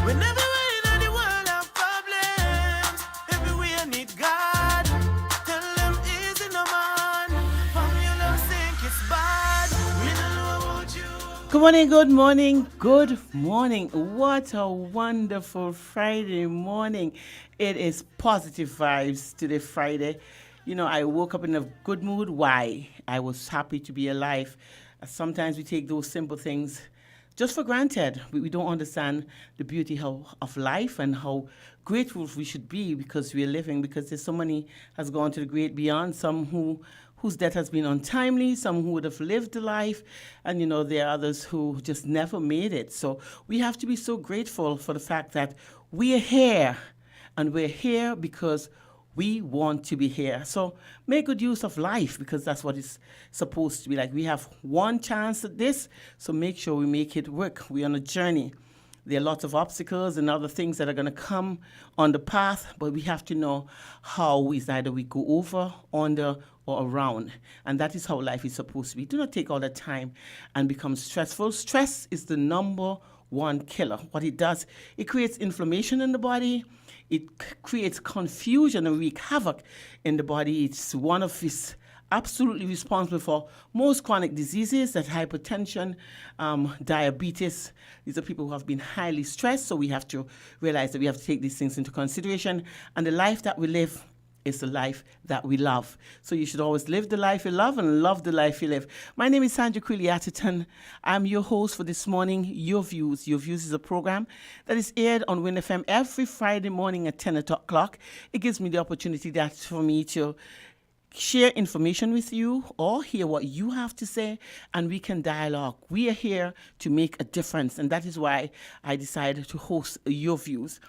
Whenever we're in the world have problems, everywhere need God. Tell them easy no man. From your love think it's bad. We don't know about you. Good morning, good morning, good morning. What a wonderful Friday morning. It is positive vibes today, Friday. You know, I woke up in a good mood. Why? I was happy to be alive. Sometimes we take those simple things just for granted. We don't understand the beauty of life and how grateful we should be because we're living, because there's so many has gone to the great beyond, some whose death has been untimely, some who would have lived a life, and there are others who just never made it. So we have to be so grateful for the fact that we are here, and we're here because we want to be here. So make good use of life, because that's what it's supposed to be like. We have one chance at this, so make sure we make it work. We're on a journey. There are lots of obstacles and other things that are going to come on the path, but we have to know how is either we go over, under, or around. And that is how life is supposed to be. Do not take all the time and become stressful. Stress is the number one killer. What it does, it creates inflammation in the body. It creates confusion and wreak havoc in the body. It's one of its absolutely responsible for most chronic diseases, that hypertension, diabetes. These are people who have been highly stressed, so we have to realize that we have to take these things into consideration. And the life that we live is the life that we love. So you should always live the life you love and love the life you live. My name is Sandra Quilly-Atherton. I'm your host for this morning, Your Views. Your Views is a program that is aired on Win FM every Friday morning at 10 o'clock. It gives me the opportunity for me to share information with you or hear what you have to say, and we can dialogue. We are here to make a difference, and that is why I decided to host Your Views.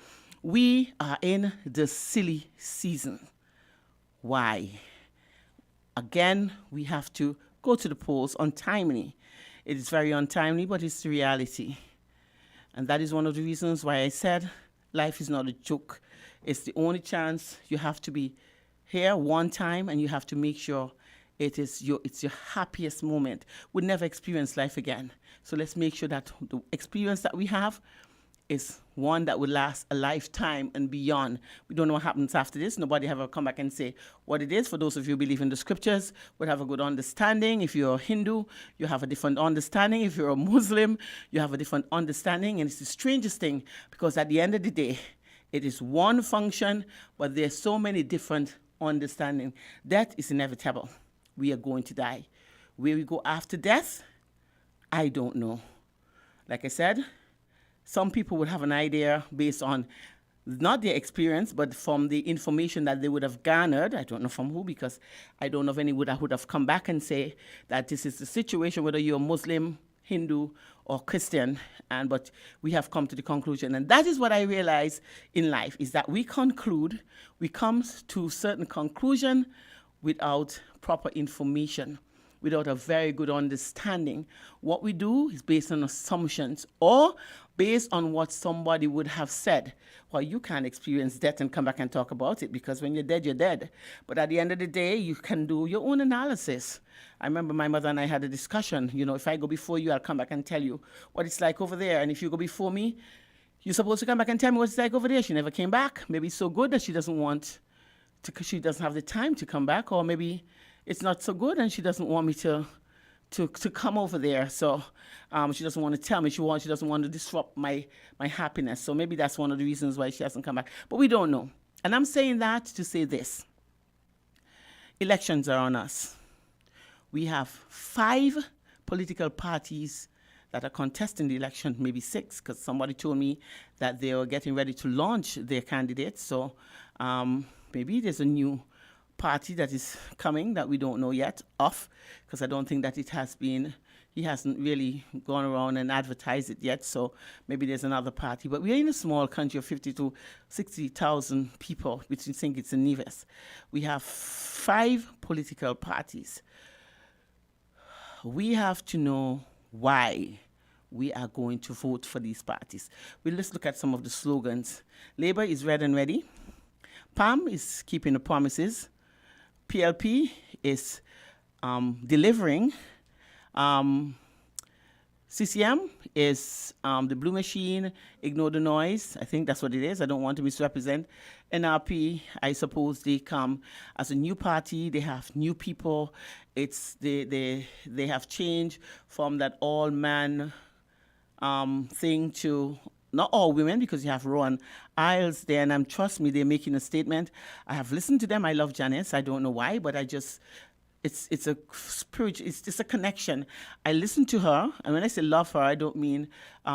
We are in the silly season. Why? Again, we have to go to the polls untimely. It is very untimely, but it's the reality. And that is one of the reasons why I said life is not a joke. It's the only chance. You have to be here one time, and you have to make sure it's your happiest moment. We'll never experience life again. So let's make sure that the experience that we have is one that will last a lifetime and beyond. We don't know what happens after this. Nobody ever come back and say what it is. For those of you who believe in the scriptures, would have a good understanding. If you're a Hindu, you have a different understanding. If you're a Muslim, you have a different understanding. And it's the strangest thing, because at the end of the day, it is one function, but there's so many different understanding. Death is inevitable. We are going to die. Where we go after death, I don't know. Like I said, some people would have an idea based on not their experience, but from the information that they would have garnered. I don't know from who, because I don't know of any would have come back and say that this is the situation, whether you're Muslim, Hindu, or Christian. But we have come to the conclusion. And that is what I realize in life, is that we come to certain conclusion without proper information, without a very good understanding. What we do is based on assumptions or based on what somebody would have said. Well, you can't experience death and come back and talk about it, because when you're dead, you're dead. But at the end of the day, you can do your own analysis. I remember my mother and I had a discussion. If I go before you, I'll come back and tell you what it's like over there. And if you go before me, you're supposed to come back and tell me what it's like over there. She never came back. Maybe it's so good that she doesn't have the time to come back, or maybe it's not so good and she doesn't want me to come over there. So she doesn't want to tell me. She doesn't want to disrupt my happiness. So maybe that's one of the reasons why she hasn't come back. But we don't know. And I'm saying that to say this. Elections are on us. We have 5 political parties that are contesting the election, maybe 6, because somebody told me that they are getting ready to launch their candidates. So maybe there's a new party that is coming that we don't know yet of, because I don't think that he hasn't really gone around and advertised it yet. So maybe there's another party. But we're in a small country of 50 to 60,000 people, which you think it's in Nevis. We have 5 political parties. We have to know why we are going to vote for these parties. Well, let's look at some of the slogans. Labour is red and ready. PAM is keeping the promises. PLP is delivering. CCM is the Blue Machine, Ignore the Noise. I think that's what it is. I don't want to misrepresent. NRP, I suppose they come as a new party. They have new people. They have changed from that all man thing to not all women, because you have Rowan Isles there, and trust me, they're making a statement. I have listened to them. I love Janice. I don't know why, but it's a spirit, it's just a connection. I listen to her, and when I say love her, I don't mean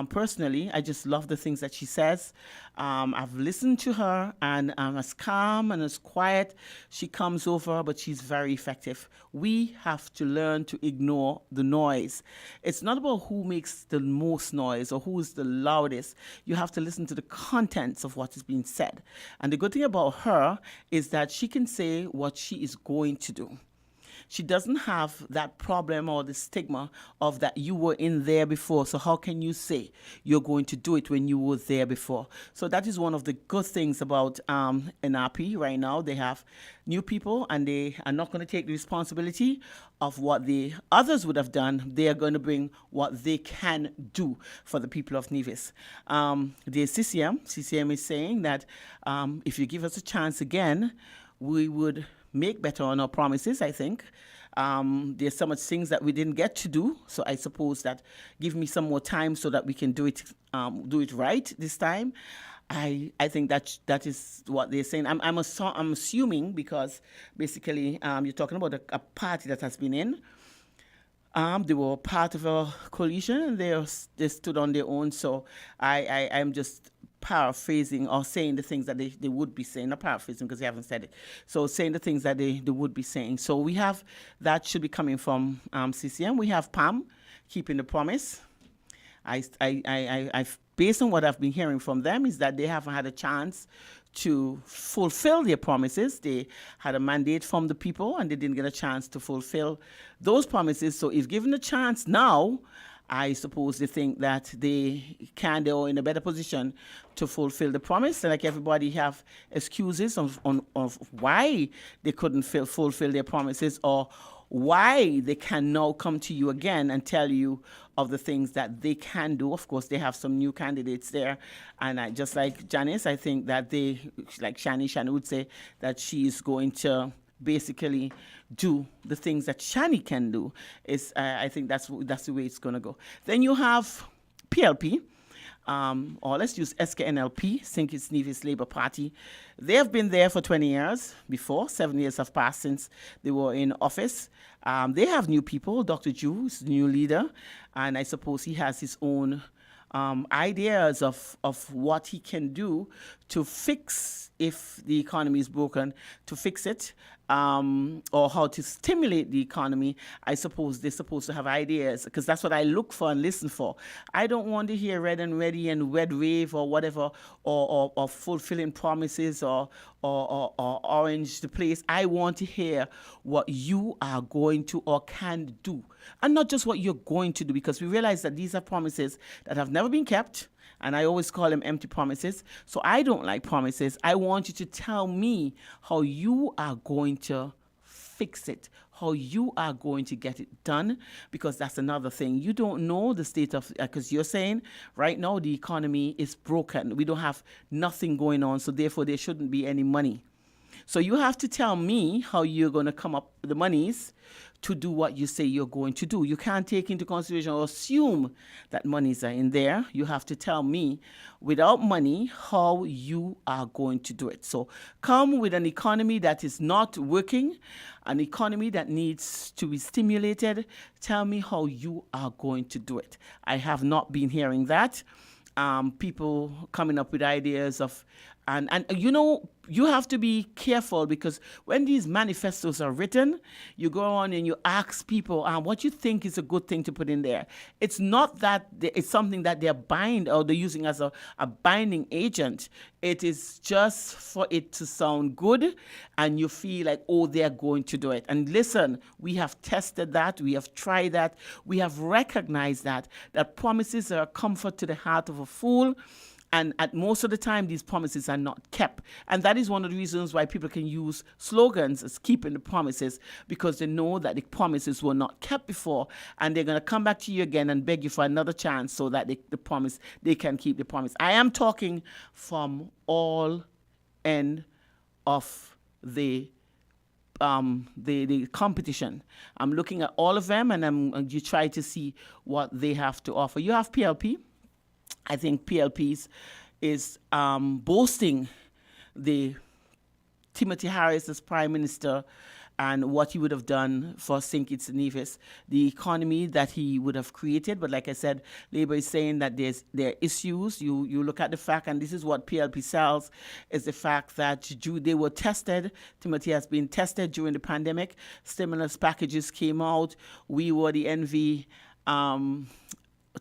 personally. I just love the things that she says. I've listened to her, and as calm and as quiet she comes over, but she's very effective. We have to learn to ignore the noise. It's not about who makes the most noise or who is the loudest. You have to listen to the contents of what is being said. And the good thing about her is that she can say what she is going to do. She doesn't have that problem or the stigma of that you were in there before. So how can you say you're going to do it when you were there before? So that is one of the good things about NRP right now. They have new people, and they are not going to take the responsibility of what the others would have done. They are going to bring what they can do for the people of Nevis. The CCM is saying that if you give us a chance again, we would make better on our promises, I think. There's so much things that we didn't get to do, so I suppose that give me some more time so that we can do it right this time. I think that is what they're saying. I'm assuming, because basically you're talking about a party that has been in. They were part of a coalition, and they stood on their own. So I'm just paraphrasing or saying the things that they would be saying. Not paraphrasing, because they haven't said it. So saying the things that they would be saying. So we have that should be coming from CCM. We have PAM, Keeping the Promise. I've based on what I've been hearing from them, is that they haven't had a chance to fulfill their promises. They had a mandate from the people, and they didn't get a chance to fulfill those promises. So if given a chance now, I suppose they think that they're in a better position to fulfill the promise. And like everybody have excuses of why they couldn't fulfill their promises, or why they can now come to you again and tell you of the things that they can do. Of course, they have some new candidates there. And just like Janice, I think that like Shani would say that she's going to basically do the things that Shani can do. I think that's the way it's going to go. Then you have PLP, or let's use SKNLP, St. Kitts Nevis Labour Party. They have been there for 20 years before. 7 years have passed since they were in office. They have new people. Dr. Jew is the new leader, and I suppose he has his own ideas of what he can do to fix, if the economy is broken, to fix it, or how to stimulate the economy. I suppose they're supposed to have ideas, because that's what I look for and listen for. I don't want to hear red and ready and red wave or whatever, or fulfilling promises or orange the place. I want to hear what you are going to or can do, and not just what you're going to do, because we realize that these are promises that have never been kept. And I always call them empty promises. So I don't like promises. I want you to tell me how you are going to fix it, how you are going to get it done, because that's another thing. You don't know the state of, because you're saying right now the economy is broken. We don't have nothing going on, so therefore there shouldn't be any money. So you have to tell me how you're going to come up with the monies to do what you say you're going to do. You can't take into consideration or assume that monies are in there. You have to tell me, without money, how you are going to do it. So come with an economy that is not working, an economy that needs to be stimulated. Tell me how you are going to do it. I have not been hearing that. People coming up with ideas of, and you know, you have to be careful, because when these manifestos are written, you go on and you ask people what you think is a good thing to put in there. It's not that it's something that they're they're using as a binding agent. It is just for it to sound good, and you feel like, oh, they're going to do it. And listen, we have tested that, we have tried that, we have recognized that promises are a comfort to the heart of a fool. And at most of the time, these promises are not kept. And that is one of the reasons why people can use slogans as keeping the promises, because they know that the promises were not kept before, and they're going to come back to you again and beg you for another chance so that they can keep the promise. I am talking from all end of the competition. I'm looking at all of them, and you try to see what they have to offer. You have PLP. I think PLP is boasting the Timothy Harris as Prime Minister and what he would have done for St. Kitts and Nevis, the economy that he would have created. But like I said, Labour is saying that there are issues. You look at the fact, and this is what PLP sells, is the fact that they were tested. Timothy has been tested during the pandemic. Stimulus packages came out. We were the envy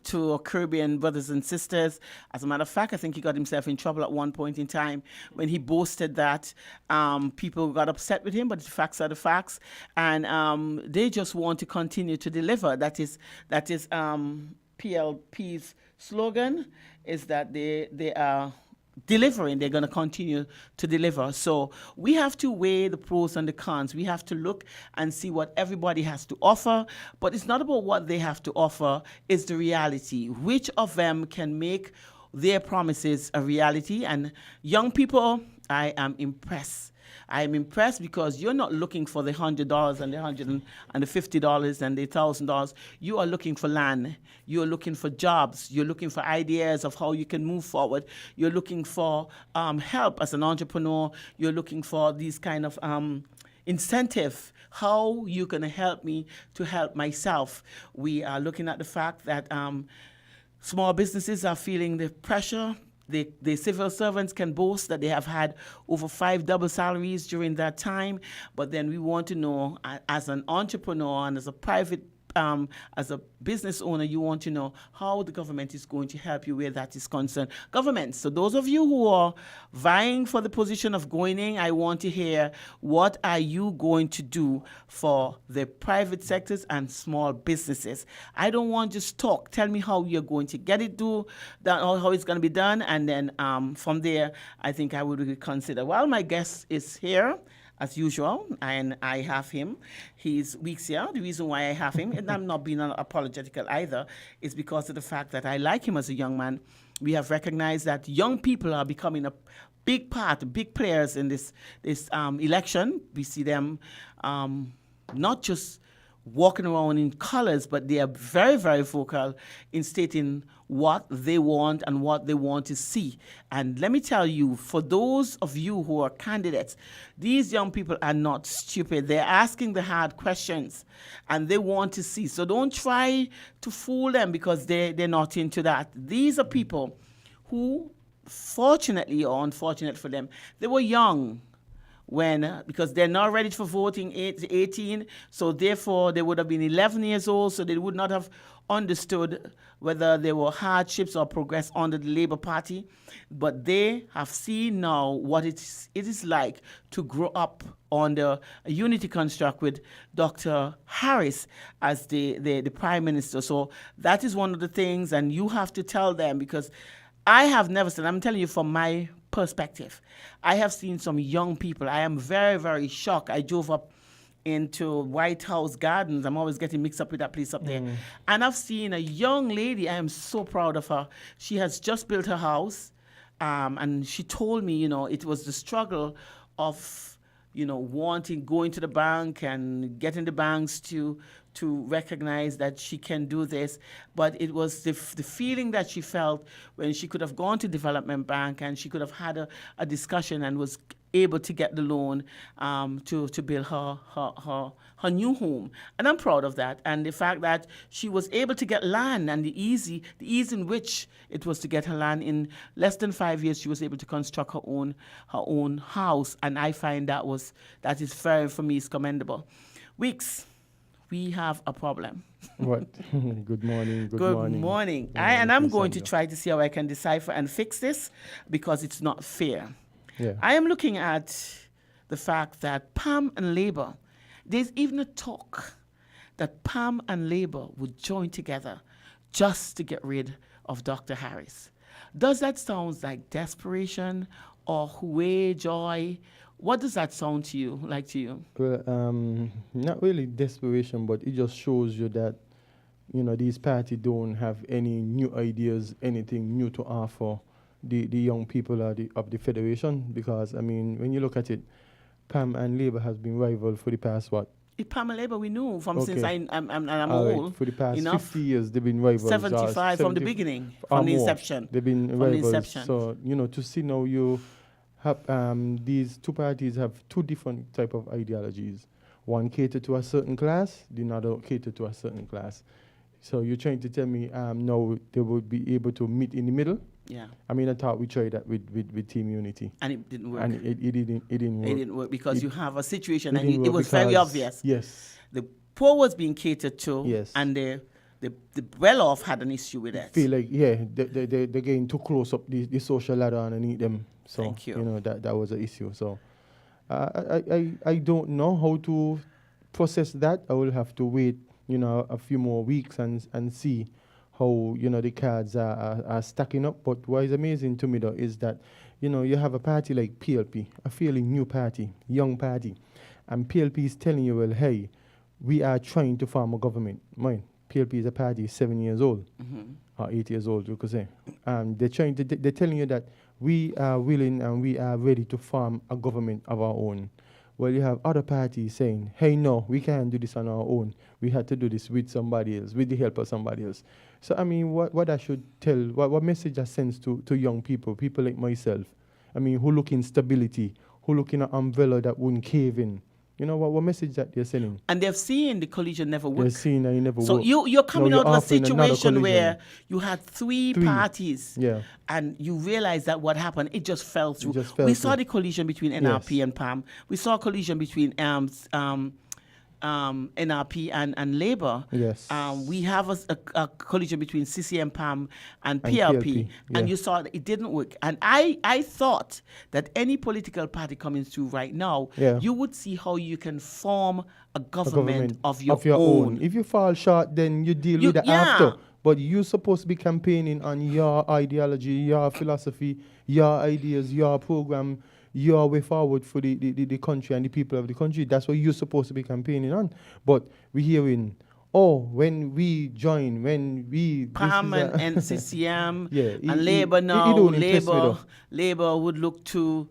to our Caribbean brothers and sisters. As a matter of fact, I think he got himself in trouble at one point in time when he boasted that. People got upset with him, but the facts are the facts, and they just want to continue to deliver. That is PLP's slogan, is that they are delivering. They're going to continue to deliver. So we have to weigh the pros and the cons. We have to look and see what everybody has to offer. But it's not about what they have to offer, it's the reality. Which of them can make their promises a reality? And young people, I am impressed. I am impressed because you're not looking for the $100 and the $150 and the $1,000. You are looking for land. You're looking for jobs. You're looking for ideas of how you can move forward. You're looking for help as an entrepreneur. You're looking for these kind of incentive. How you going to help me to help myself? We are looking at the fact that small businesses are feeling the pressure. The civil servants can boast that they have had over 5 double salaries during that time, but then we want to know, as an entrepreneur and as a private as a business owner, you want to know how the government is going to help you where that is concerned. Government, so those of you who are vying for the position of going in, I want to hear, what are you going to do for the private sectors and small businesses? I don't want just talk. Tell me how you're going to get it done, how it's going to be done, and then from there, I think I would consider. Well, my guest is here, as usual, and I have him. He's weeks here. The reason why I have him, and I'm not being apologetical either, is because of the fact that I like him as a young man. We have recognized that young people are becoming a big part, big players in this election. We see them not just walking around in colors, but they are very, very vocal in stating what they want and what they want to see. And let me tell you, for those of you who are candidates, these young people are not stupid. They're asking the hard questions and they want to see. So don't try to fool them because they're not into that. These are people who, fortunately or unfortunate for them, they were young because they're not ready for voting 18, so therefore they would have been 11 years old, so they would not have understood whether there were hardships or progress under the Labour Party. But they have seen now what it is like to grow up under a unity construct with Dr. Harris as the Prime Minister. So that is one of the things, and you have to tell them, because I have never seen, I'm telling you from my perspective, I have seen some young people. I am very, very shocked. I drove up into White House Gardens. I'm always getting mixed up with that place up there. And I've seen a young lady. I am so proud of her. She has just built her house. And she told me, it was the struggle of, going to the bank and getting the banks to recognize that she can do this. But it was the feeling that she felt when she could have gone to Development Bank and she could have had a discussion and was able to get the loan to build her new home. And I'm proud of that. And the fact that she was able to get land, and the ease in which it was to get her land, in less than 5 years, she was able to construct her own house. And I find that is very, for me, is commendable. Weeks, we have a problem. What? Good morning. Good morning. I'm going to try to see how I can decipher and fix this, because it's not fair. Yeah. I am looking at the fact that PAM and Labour, there's even a talk that PAM and Labour would join together just to get rid of Dr. Harris. Does that sound like desperation or hooray, joy? What does that sound to you, like to you? Well, not really desperation, but it just shows you that, these parties don't have any new ideas, anything new to offer the young people of the federation. Because, I mean, when you look at it, PAM and Labour has been rival for the past, what? Pamela Labour, we knew from Okay. since I'm All right, old. for the past enough. 50 years, they've been rivals. 75 from the beginning, from the more. inception. They've been From the rivals. inception. So, to see now you have these two parties have two different type of ideologies. One cater to a certain class, the other cater to a certain class. So you're trying to tell me now they would be able to meet in the middle? Yeah. I mean, I thought we tried that with Team Unity. And it didn't work. And it didn't work. It didn't work because It- you have a situation, It and didn't it work was very because- obvious. Yes. The poor was being catered to, Yes. and the well-off had an issue with that. Feel like, they're getting too close up the social ladder underneath them. So, Thank you. that was an issue. So, I don't know how to process that. I will have to wait, a few more weeks and see how, the cards are stacking up. But what is amazing to me, though, is that, you have a party like PLP, a fairly new party, young party, and PLP is telling you, well, hey, we are trying to form a government. Mind, PLP is a party 7 years old, or 8 years old, you could say. They're telling you that we are willing and we are ready to form a government of our own. Well, you have other parties saying, hey, no, we can't do this on our own. We had to do this with somebody else, with the help of somebody else. So, I mean, what I should tell, what message I send to young people like myself, I mean, who look in stability, who look in an umbrella that wouldn't cave in. You know, what message that they're sending? And they've seen the collision never work. They're seeing that it never So worked. you're coming Now out of a offering another situation where collision. you had three Three. parties, Yeah. and you realize that what happened, it just fell through. just fell We saw through. the collision between NRP Yes. and PAM. We saw a collision between NRP and Labour. Yes. We have a collision between CCM, PAM, and And PLP. PLP, yeah. And you saw that it didn't work. And I thought that any political party coming through right now, Yeah. you would see how you can form a government, of your, own. If you fall short, then you deal You- with it yeah. after. But you're supposed to be campaigning on your ideology, your philosophy, your ideas, your program, your way forward for the country and the people of the country. That's what you're supposed to be campaigning on. But we're hearing, when we join, when we... this PAM is a- and NCCM Yeah, and it Labour don't now. impress me though. Labour would look to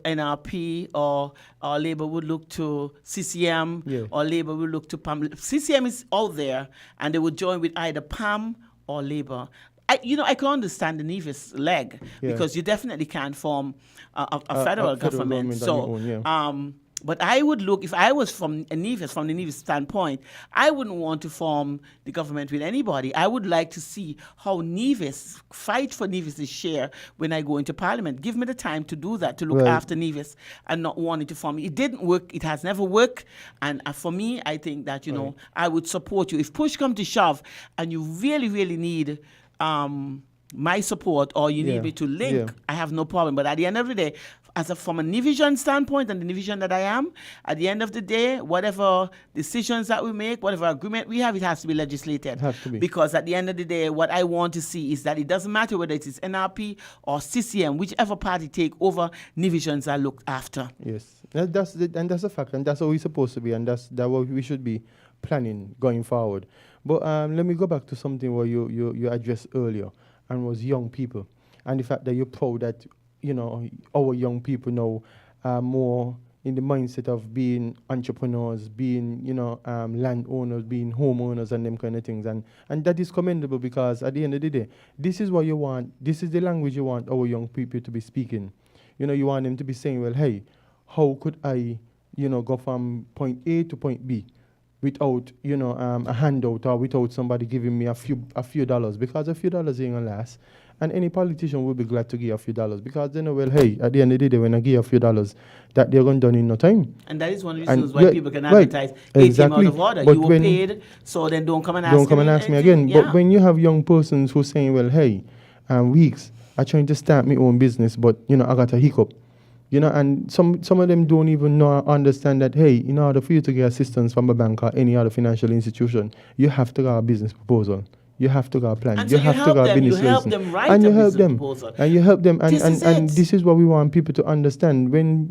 NRP, or Labour would look to CCM, Yeah. or Labour would look to PAM. CCM is out there, and they would join with either PAM or Labour. I can understand the Nevis leg, Yeah. because you definitely can't form a A federal federal government. government on your own, yeah. But I would look, if I was from the Nevis standpoint, I wouldn't want to form the government with anybody. I would like to see how Nevis, fight for Nevis' share when I go into Parliament. Give me the time to do that, to look Well- after Nevis and not wanting to form. It didn't work. It has never worked. And for me, I think that, Right. I would support you. If push come to shove and you really, really need my support, or you Yeah, need me to link, yeah. I have no problem. But at the end of the day, from a Nivision standpoint and the Nivision that I am, at the end of the day, whatever decisions that we make, whatever agreement we have, it has to be legislated. It has to be. Because at the end of the day, what I want to see is that it doesn't matter whether it is NRP or CCM, whichever party take over, Nivisions are looked after. Yes, that's a fact, and that's how we're supposed to be, and that's what we should be planning going forward. But let me go back to something where you addressed earlier, and was young people, and the fact that you're proud that our young people now are more in the mindset of being entrepreneurs, being landowners, being homeowners, and them kind of things, and that is commendable, because at the end of the day, this is what you want. This is the language you want our young people to be speaking. You want them to be saying, well, hey, how could I, go from point A to point B without, a handout, or without somebody giving me a few dollars, because a few dollars ain't gonna last. And any politician will be glad to give a few dollars, because they know, well, hey, at the end of the day, when I give a few dollars, that they're going to done in no time. And that is one of the And reasons why yeah, people can right, advertise ATM exactly. out of order. But You were when- paid, so then don't come and ask Don't come and ask me again. Yeah. But when you have young persons who saying, well, hey, Weeks, I'm trying to start my own business, but, I got a hiccup. And some of them don't even understand that, hey, in order for you to get assistance from a bank or any other financial institution, you have to have a business proposal. You have to go a plan. And you so you have to help go a them. You business help lesson. them write and a you help business them. proposal. And you help them. And, This is and it. this is what we want people to understand. When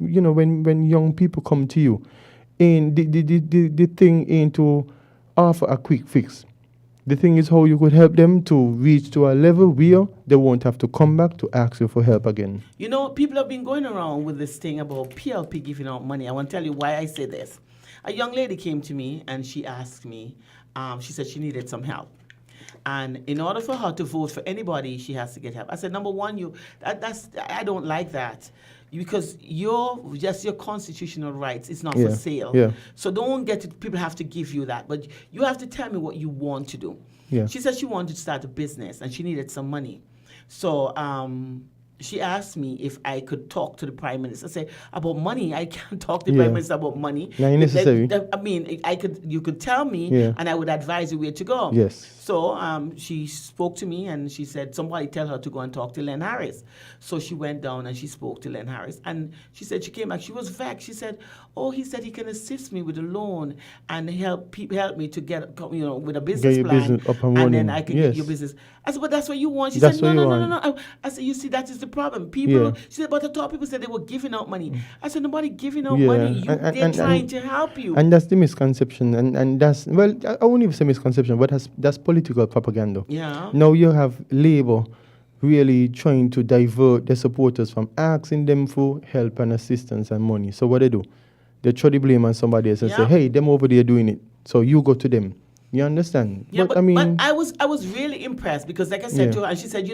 when young people come to you, and the thing ain't to offer a quick fix. The thing is how you could help them to reach to a level where they won't have to come back to ask you for help again. You know, people have been going around with this thing about PLP giving out money. I want to tell you why I say this. A young lady came to me and she asked me, she said she needed some help. And in order for her to vote for anybody, she has to get help. I said, number one, I don't like that. Because your constitutional rights. It's not for sale. Yeah. So don't get it. People have to give you that. But you have to tell me what you want to do. Yeah. She said she wanted to start a business and she needed some money. So she asked me if I could talk to the Prime Minister. I said, about money? I can't talk to the Yeah. Prime Minister about money. Not necessary. I mean, you could tell me Yeah. and I would advise you where to go. Yes. So she spoke to me and she said, somebody tell her to go and talk to Len Harris. So she went down and she spoke to Len Harris. And she said she came back. She was vexed. She said, oh, he said he can assist me with a loan and help me to get, with a business your plan. business up and then running. I can Yes. get your business. I said, but that's what you want. She That's said, what you no. want. I said, you see, that is the problem. People, Yeah. she said, but I thought people said they were giving out money. I said, nobody giving out Yeah. money. They're And- trying to help you. And that's the misconception. And that's, well, I won't even say misconception, but that's political propaganda. Yeah. Now you have Labour really trying to divert their supporters from asking them for help and assistance and money. So what they do? They throw the blame on somebody else and say, Yeah. hey, them over there doing it. So you go to them. You understand? Yeah, but I mean, I was really impressed because, like I said Yeah. to her, and she said,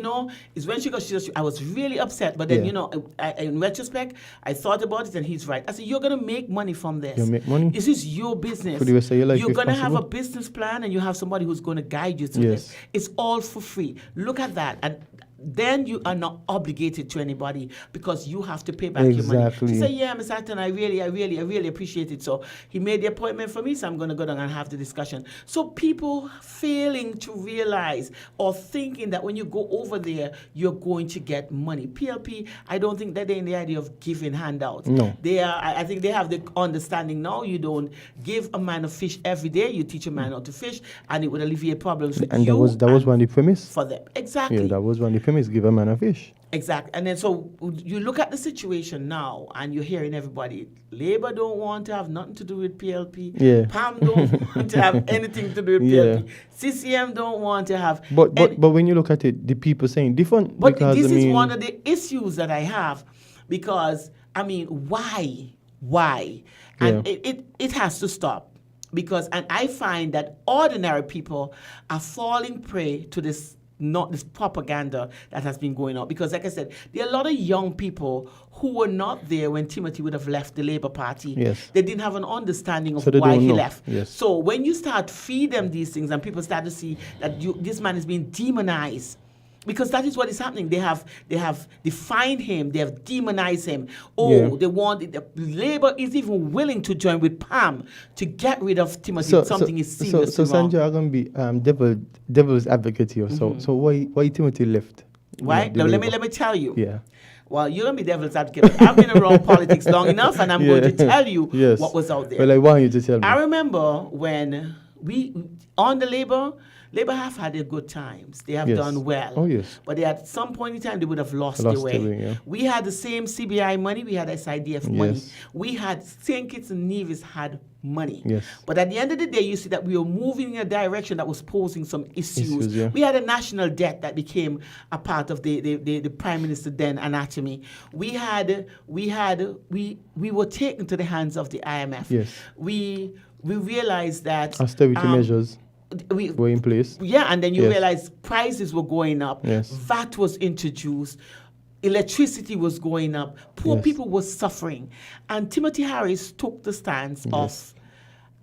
it's when she got, I was really upset. But then, Yeah. in retrospect, I thought about it, and he's right. I said, you're gonna make money from this. You make money? This is your business. For the rest of your life, You're if gonna have a possible. business plan, and you have somebody who's gonna guide you through Yes. this. It's all for free. Look at that, and then you are not obligated to anybody because you have to pay back your money. Exactly. She said, yeah, Mr. Acton, I really appreciate it. So he made the appointment for me, so I'm going to go down and have the discussion. So people failing to realize or thinking that when you go over there, you're going to get money. PLP, I don't think that they're in the idea of giving handouts. No. They are. I think they have the understanding now. You don't give a man a fish every day. You teach a man how to fish, and it would alleviate problems with and you that was one of the premise. for them. Exactly. Yeah, that was one of the premise. Give a man a fish. Exactly. And then so you look at the situation now and you're hearing everybody, Labour don't want to have nothing to do with PLP. Yeah. PAM don't want to have anything to do with Yeah. PLP. CCM don't want to have. But when you look at it, the people saying different. But because, this I is mean, one of the issues that I have because, I mean, why? And Yeah. it has to stop. And I find that ordinary people are falling prey to this propaganda that has been going on. Because like I said, there are a lot of young people who were not there when Timothy would have left the Labour Party. Yes. They didn't have an understanding of So they why don't he know. left. Yes. So when you start feed them these things and people start to see that this man is being demonized, because that is what is happening. They have defined him. They have demonized him. Oh, Yeah. they want Labour is even willing to join with PAM to get rid of Timothy. Something is seriously so wrong. Sandra, I'm gonna be devil's advocate here. So why Timothy left? Why? You know, Now, the let Labour? me tell you. Yeah. Well, you're gonna be devil's advocate. I've been around politics long enough, and I'm going to tell you Yes. what was out there. Well, I want you to tell me. I remember when we on the Labour have had their good times. They have Yes. done well. Oh, yes. But at some point in time, they would have lost their Lost way. their way, yeah. We had the same CBI money. We had SIDF money. Yes. We had St. Kitts and Nevis had money. Yes. But at the end of the day, you see that we were moving in a direction that was posing some issues. Issues, yeah. We had a national debt that became a part of the Prime Minister then anatomy. We were taken to the hands of the IMF. Yes. We realized that Austerity measures we were in place. yeah, and then you Yes. realize prices were going up. Yes. VAT was introduced. Electricity was going up. Poor Yes. people were suffering. And Timothy Harris took the stance of,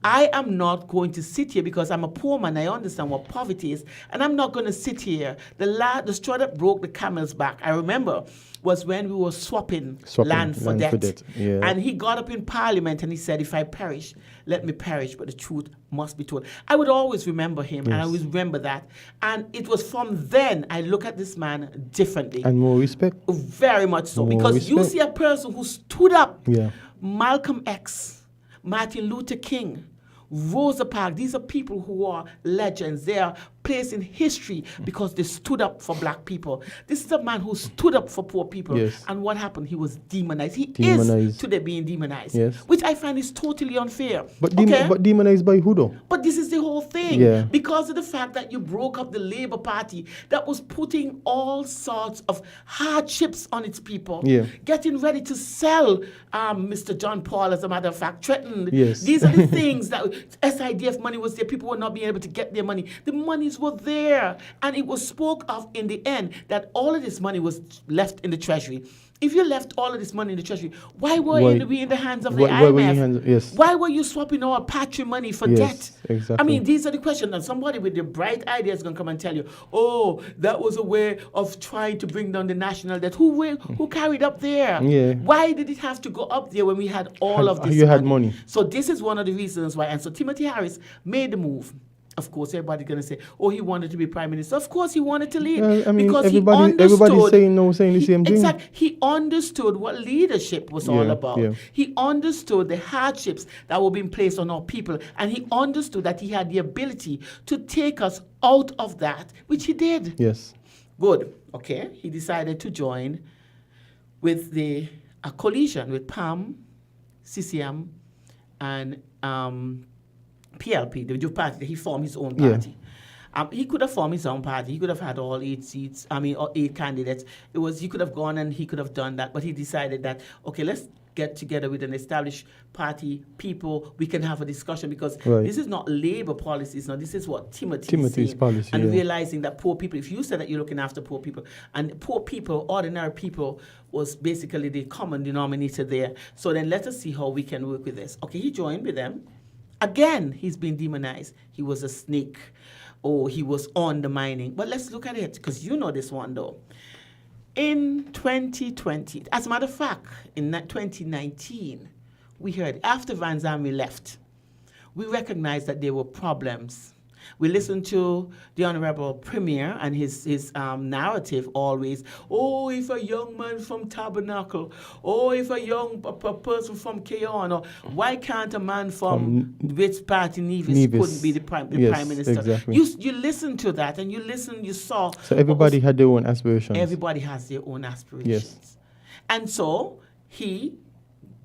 I am not going to sit here because I'm a poor man. I understand what poverty is. And I'm not going to sit here. The straw that broke the camel's back, I remember, was when we were swapping land for debt. Yeah. And he got up in Parliament and he said, if I perish, let me perish, but the truth must be told. I would always remember him, and I always remember that. And it was from then I look at this man differently. And more respect. Very much so. More Because you respect. see a person who stood up. Yeah. Malcolm X, Martin Luther King, Rosa Parks. These are people who are legends. They are place in history because they stood up for black people. This is a man who stood up for poor people. Yes. And what happened? He was demonized. He is Demonized. today being demonized, Yes. which I find is totally unfair. But, okay? but demonized by who though? But this is the whole thing. Yeah. Because of the fact that you broke up the Labour Party that was putting all sorts of hardships on its people. Yeah. Getting ready to sell Mr. John Paul, as a matter of fact, threatened. Yes. These are the things that SIDF money was there. People were not being able to get their money. The monies were there. And it was spoke of in the end that all of this money was left in the Treasury. If you left all of this money in the Treasury, why were we in the hands of the IMF? Why were you in hands, yes. Why were you swapping our patrimony for Yes, debt? exactly. I mean, these are the questions. And somebody with the bright idea is going to come and tell you, oh, that was a way of trying to bring down the national debt. Who carried up there? Yeah. Why did it have to go up there when we had all of this You had money. So this is one of the reasons why. And so Timothy Harris made the move. Of course, everybody's going to say, oh, he wanted to be prime minister. Of course, he wanted to lead. I mean, because everybody's saying the same thing. Exactly. He understood what leadership was all Yeah, about. yeah. He understood the hardships that were being placed on our people. And he understood that he had the ability to take us out of that, which he did. Yes. Good. Okay. He decided to join with a coalition with PAM, CCM, and PLP, the Youth Party. He formed his own Yeah. party. He could have formed his own party. He could have had all 8 seats. Or 8 candidates. He could have gone and he could have done that. But he decided that, okay, let's get together with an established party, people. We can have a discussion because Right. this is not Labour policies. No, this is what Timothy's Timothy's saying. policy, And yeah. realizing that poor people, if you said that you're looking after poor people, and poor people, ordinary people, was basically the common denominator there. So then let us see how we can work with this. Okay, he joined with them. Again, he's been demonized. He was a snake. Oh, he was undermining. But let's look at it, because you know this one, though. In 2020, as a matter of fact, in 2019, we heard, after Van Zami left, we recognized that there were problems. We listened to the Honorable Premier and his narrative always, oh, if a young man from Tabernacle, oh, if a young person from Keon, or why can't a man from which party, Nevis, couldn't be the prime minister? Exactly. You listen to that and you saw. So everybody had their own aspirations. Everybody has their own aspirations. Yes. And so he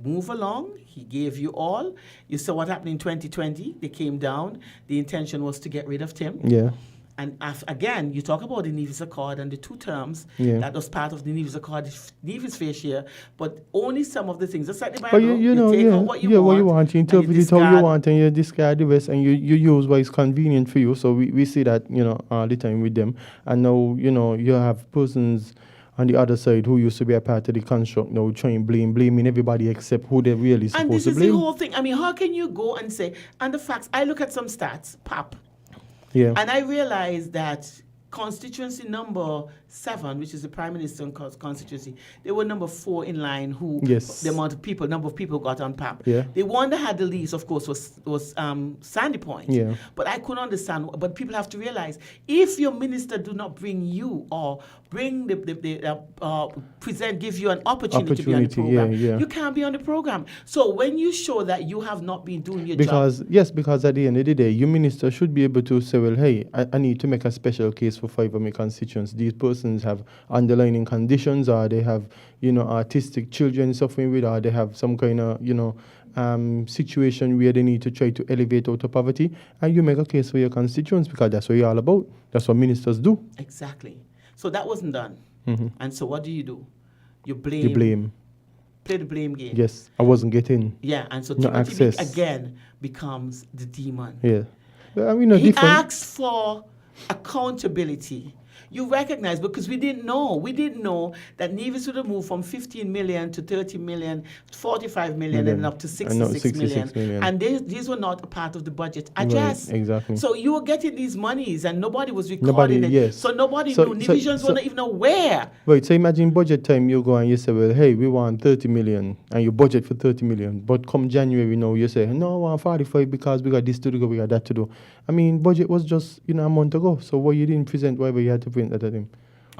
moved along. He gave you all. You saw what happened in 2020. They came down. The intention was to get rid of Tim. Yeah. And again, you talk about the Nevis Accord and the 2 terms. Yeah. That was part of the Nevis Accord, Nevis fair share, but only some of the things. Just like the Bible, But you know, take yeah, out what you want, you interpret and you it how you discard. want, and you discard the rest, and you use what is convenient for you. So we see that, all the time with them. And now, you have persons on the other side who used to be a part of the construct now trying blaming everybody except who they really supposed And this to is blame. the whole thing. I mean, how can you go and say, and the facts, I look at some stats, PAP, Yeah. and I realize that constituency number 7, which is the Prime Minister's constituency, they were number 4 in line who Yes. the number of people got on PAP. Yeah. The one that had the least, of course, was Sandy Point. Yeah. But I couldn't understand. But people have to realize, if your minister do not bring you or bring give you an opportunity to be on the program, yeah. you can't be on the program. So when you show that you have not been doing your job, Because at the end of the day, your minister should be able to say, well, hey, I need to make a special case for 5 of my constituents. These persons have underlying conditions, or they have, autistic children suffering with, or they have some kind of, situation where they need to try to elevate out of poverty, and you make a case for your constituents because that's what you're all about. That's what ministers do. exactly. So that wasn't done. Mm-hmm. And so what do? You blame. You blame. Play the blame game. Yes, I wasn't getting. Yeah, and so No Timothy access. again becomes the demon. Yeah. But I mean, He different. asks for accountability. You recognize, because we didn't know that Nevis would have moved from 15 million to 30 million, 45 million, and up to 66 million. And these were not a part of the budget address. Right, exactly. So you were getting these monies and nobody was recording it. Yes. So nobody So- knew. so- Nevisions so- were not even aware. Right, so imagine budget time, you go and you say, well, hey, we want 30 million, and you budget for 30 million. But come January, you say, no, I want 45 because we got this to do, we got that to do. I mean, budget was just, a month ago. So why you didn't present whatever you had to present at the time?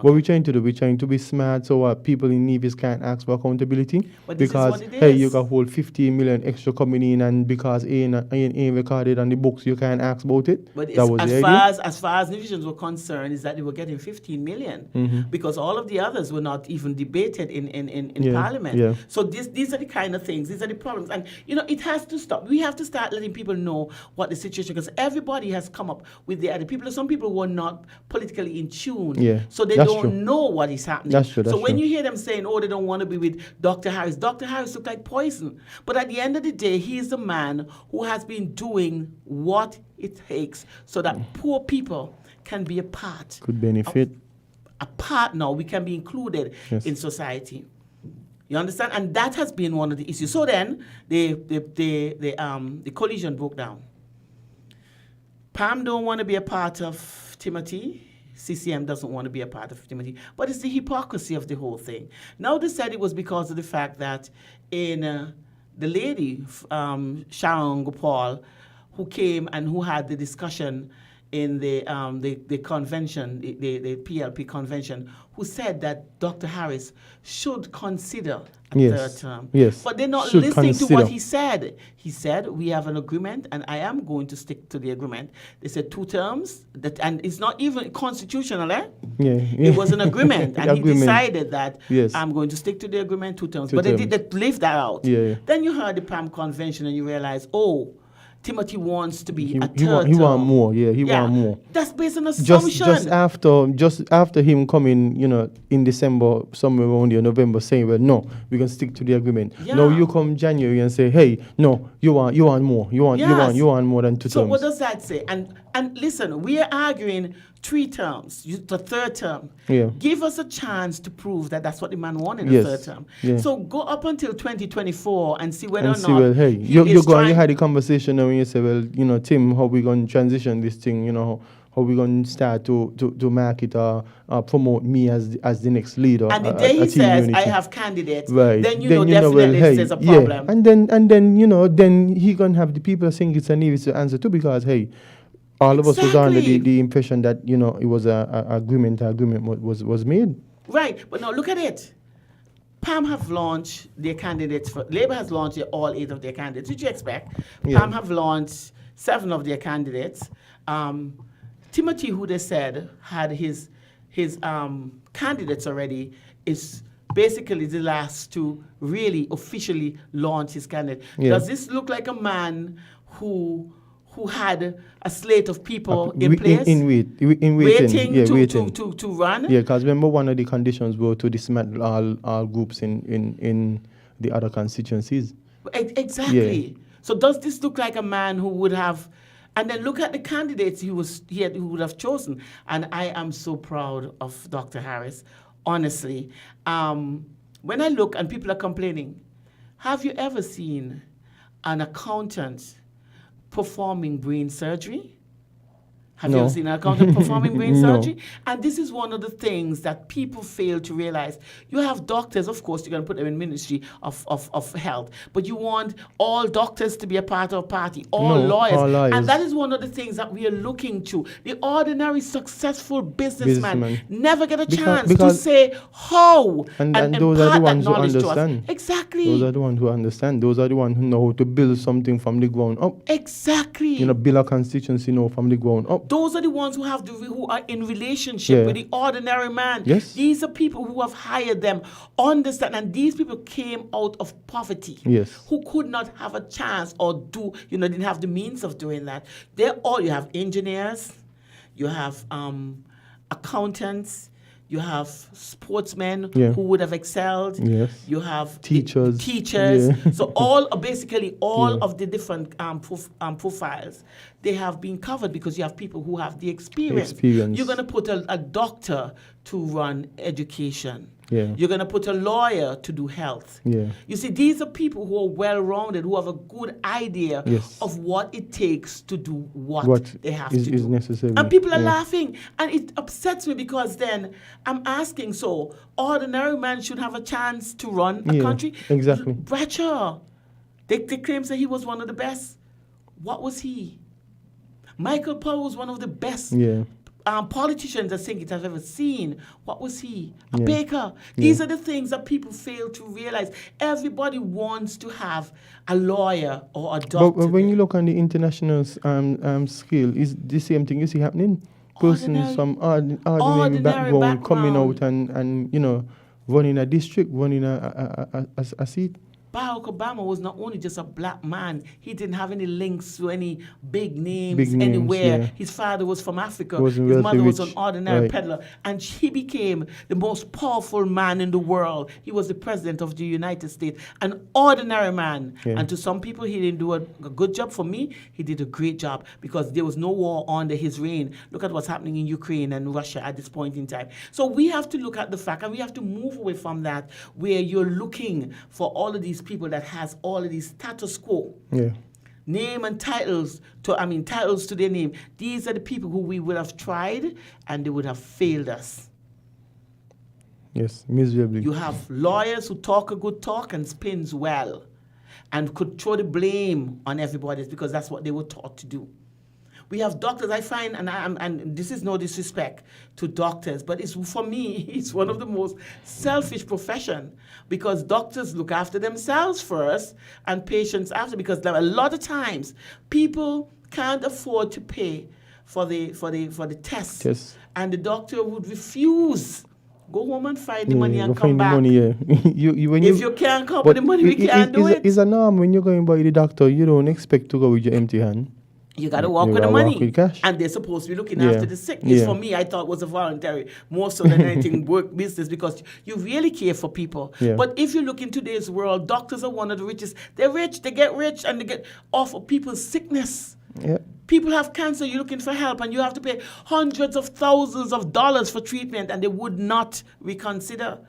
What we're trying to do, we're trying to be smart so people in Nevis can't ask for accountability. But this is Because, what it hey, is. you got whole 15 million extra coming in, and because ain't recorded on the books, you can't ask about it. But That was the idea. as far as divisions were concerned, is that they were getting 15 million because all of the others were not even debated in Yeah, Parliament. yeah. So these are the kind of things, these are the problems, and it has to stop. We have to start letting people know what the situation, because everybody has come up with the idea. Some people were not politically in tune, Yeah, so they that's don't true. know what is happening. That's true, so that's when true. you hear them saying, "Oh, they don't want to be with Dr. Harris," Dr. Harris looked like poison. But at the end of the day, he is the man who has been doing what it takes so that poor people can be a part. Could benefit. A part now, we can be included Yes. in society. You understand? And that has been one of the issues. So then, the coalition broke down. Pam don't want to be a part of Timothy. CCM doesn't want to be a part of Timothy. But it's the hypocrisy of the whole thing. Now they said it was because of the fact that in the lady, Sharon Gopal, who came and who had the discussion in the convention, the PLP convention, who said that Dr. Harris should consider a Yes, third term. yes, But they're not should listening to consider. what he said. He said, we have an agreement, and I am going to stick to the agreement. They said 2 terms, and it's not even constitutional, eh? Yeah, It was an agreement, and he Agreement. decided that Yes. I'm going to stick to the agreement 2 terms. 2 But terms. they leave that out. Yeah, yeah. Then you heard the PAM convention, and you realize, oh, Timothy wants to be He a he third want term. more. Yeah, he want more. That's based on Just assumption. just after him coming, in December, somewhere around here, November, saying, well, no, we're gonna stick to the agreement. Now Yeah. you come January and say, hey, no, you want more. You want more than 2 So terms. what does that say? And listen, we are arguing 3 terms, the third term. Yeah. Give us a chance to prove that that's what the man wanted, Yes. the third term. Yeah. So go up until 2024 and see whether And or see, not well, hey, he you is go and you trying- had a conversation now and you say, well, Tim, how we gonna transition this thing, how we gonna start to market or promote me as the next leader. And the at day he Team says, Unity. I have candidates, Right. then definitely well, hey, there's a problem. Yeah. And then he gonna have the people saying it's an easy answer too, because hey, all of us was under Exactly. the impression that it was a agreement was made. Right, but now look at it. PAM have launched their candidates. Labour has launched all 8 of their candidates. Did you expect? Yeah. PAM have launched 7 of their candidates. Timothy, who they said had his candidates already, is basically the last to really officially launch his candidate. Yeah. Does this look like a man who had a slate of people in place? In waiting. waiting Yeah, to, waiting. to run? Yeah, because remember one of the conditions were to dismantle all groups in the other constituencies. Exactly. So does this look like a man who would have, and then look at the candidates who would have chosen. And I am so proud of Dr. Harris, honestly. When I look and people are complaining, have you ever seen an accountant performing brain surgery? Have you No. ever seen an accountant performing brain No. surgery? And this is one of the things that people fail to realize. You have doctors, of course, you're going to put them in Ministry of Health, but you want all doctors to be a part of party, all No, lawyers. all lawyers. And that is one of the things that we are looking to. The ordinary successful businessman Businessman. never get a chance to because- say how And and those are the impart that ones who knowledge to us. understand. Exactly. Those are the ones who understand. Those are the ones who know how to build something from the ground up. Exactly. Build a constituency from the ground up. Those are the ones who are in relationship Yeah. with the ordinary man. Yes. These are people who have hired them, understand, and these people came out of poverty. Yes. Who could not have a chance or didn't have the means of doing that. You have engineers, you have accountants, you have sportsmen Yeah. who would have excelled. Yes. You have Teachers. teachers. Yeah. So basically all of the different profiles, they have been covered because you have people who have the experience. You're going to put a doctor to run education. Yeah. You're going to put a lawyer to do health. Yeah. You see, these are people who are well-rounded, who have a good idea Yes. of what it takes to do what they have is to do. necessary. And people are Yeah. laughing. And it upsets me because then I'm asking, so ordinary man should have a chance to run a Yeah, country? exactly. Bradshaw, they claim that he was one of the best. What was he? Michael Powell was one of the best. Yeah. politicians I think it has ever seen. What was he? A Yeah. baker. These are the things that people fail to realize. Everybody wants to have a lawyer or a doctor. But when you look on the international scale, is the same thing you see happening? Persons Ordinary- from ordinary ordinary background coming out background. and running a district, running a seat. Barack Obama was not only just a black man, he didn't have any links to any big names, Big names, anywhere. yeah. His father was from Africa. Wasn't His wealthy, mother was an rich. ordinary Right. peddler. And he became the most powerful man in the world. He was the president of the United States, an ordinary man. Yeah. And to some people, he didn't do a good job. For me, he did a great job because there was no war under his reign. Look at what's happening in Ukraine and Russia at this point in time. So we have to look at the fact, and we have to move away from that, where you're looking for all of these people that has all of these status quo Yeah. name and titles titles to their name. These are the people who we would have tried and they would have failed us. Yes, miserably. You have lawyers who talk a good talk and spins well and could throw the blame on everybody because that's what they were taught to do. We have doctors, I find, and this is no disrespect to doctors, but for me, it's one of the most selfish profession because doctors look after themselves first and patients after, because a lot of times people can't afford to pay for the test, Yes. and the doctor would refuse. Go home and find the Yeah, money go and come find the back. money, yeah. when If you can't come up but with the money, we can't do it. It's a norm when you're going by the doctor. You don't expect to go with your empty hand. You got to walk You with the gotta walk money. with cash. And they're supposed to be looking Yeah. after the sick. This Yeah. for me, I thought was a voluntary, more so than anything work business, because you really care for people. Yeah. But if you look in today's world, doctors are one of the richest. They're rich, they get rich, and they get off of people's sickness. Yeah. People have cancer, you're looking for help, and you have to pay hundreds of thousands of dollars for treatment, and they would not reconsider.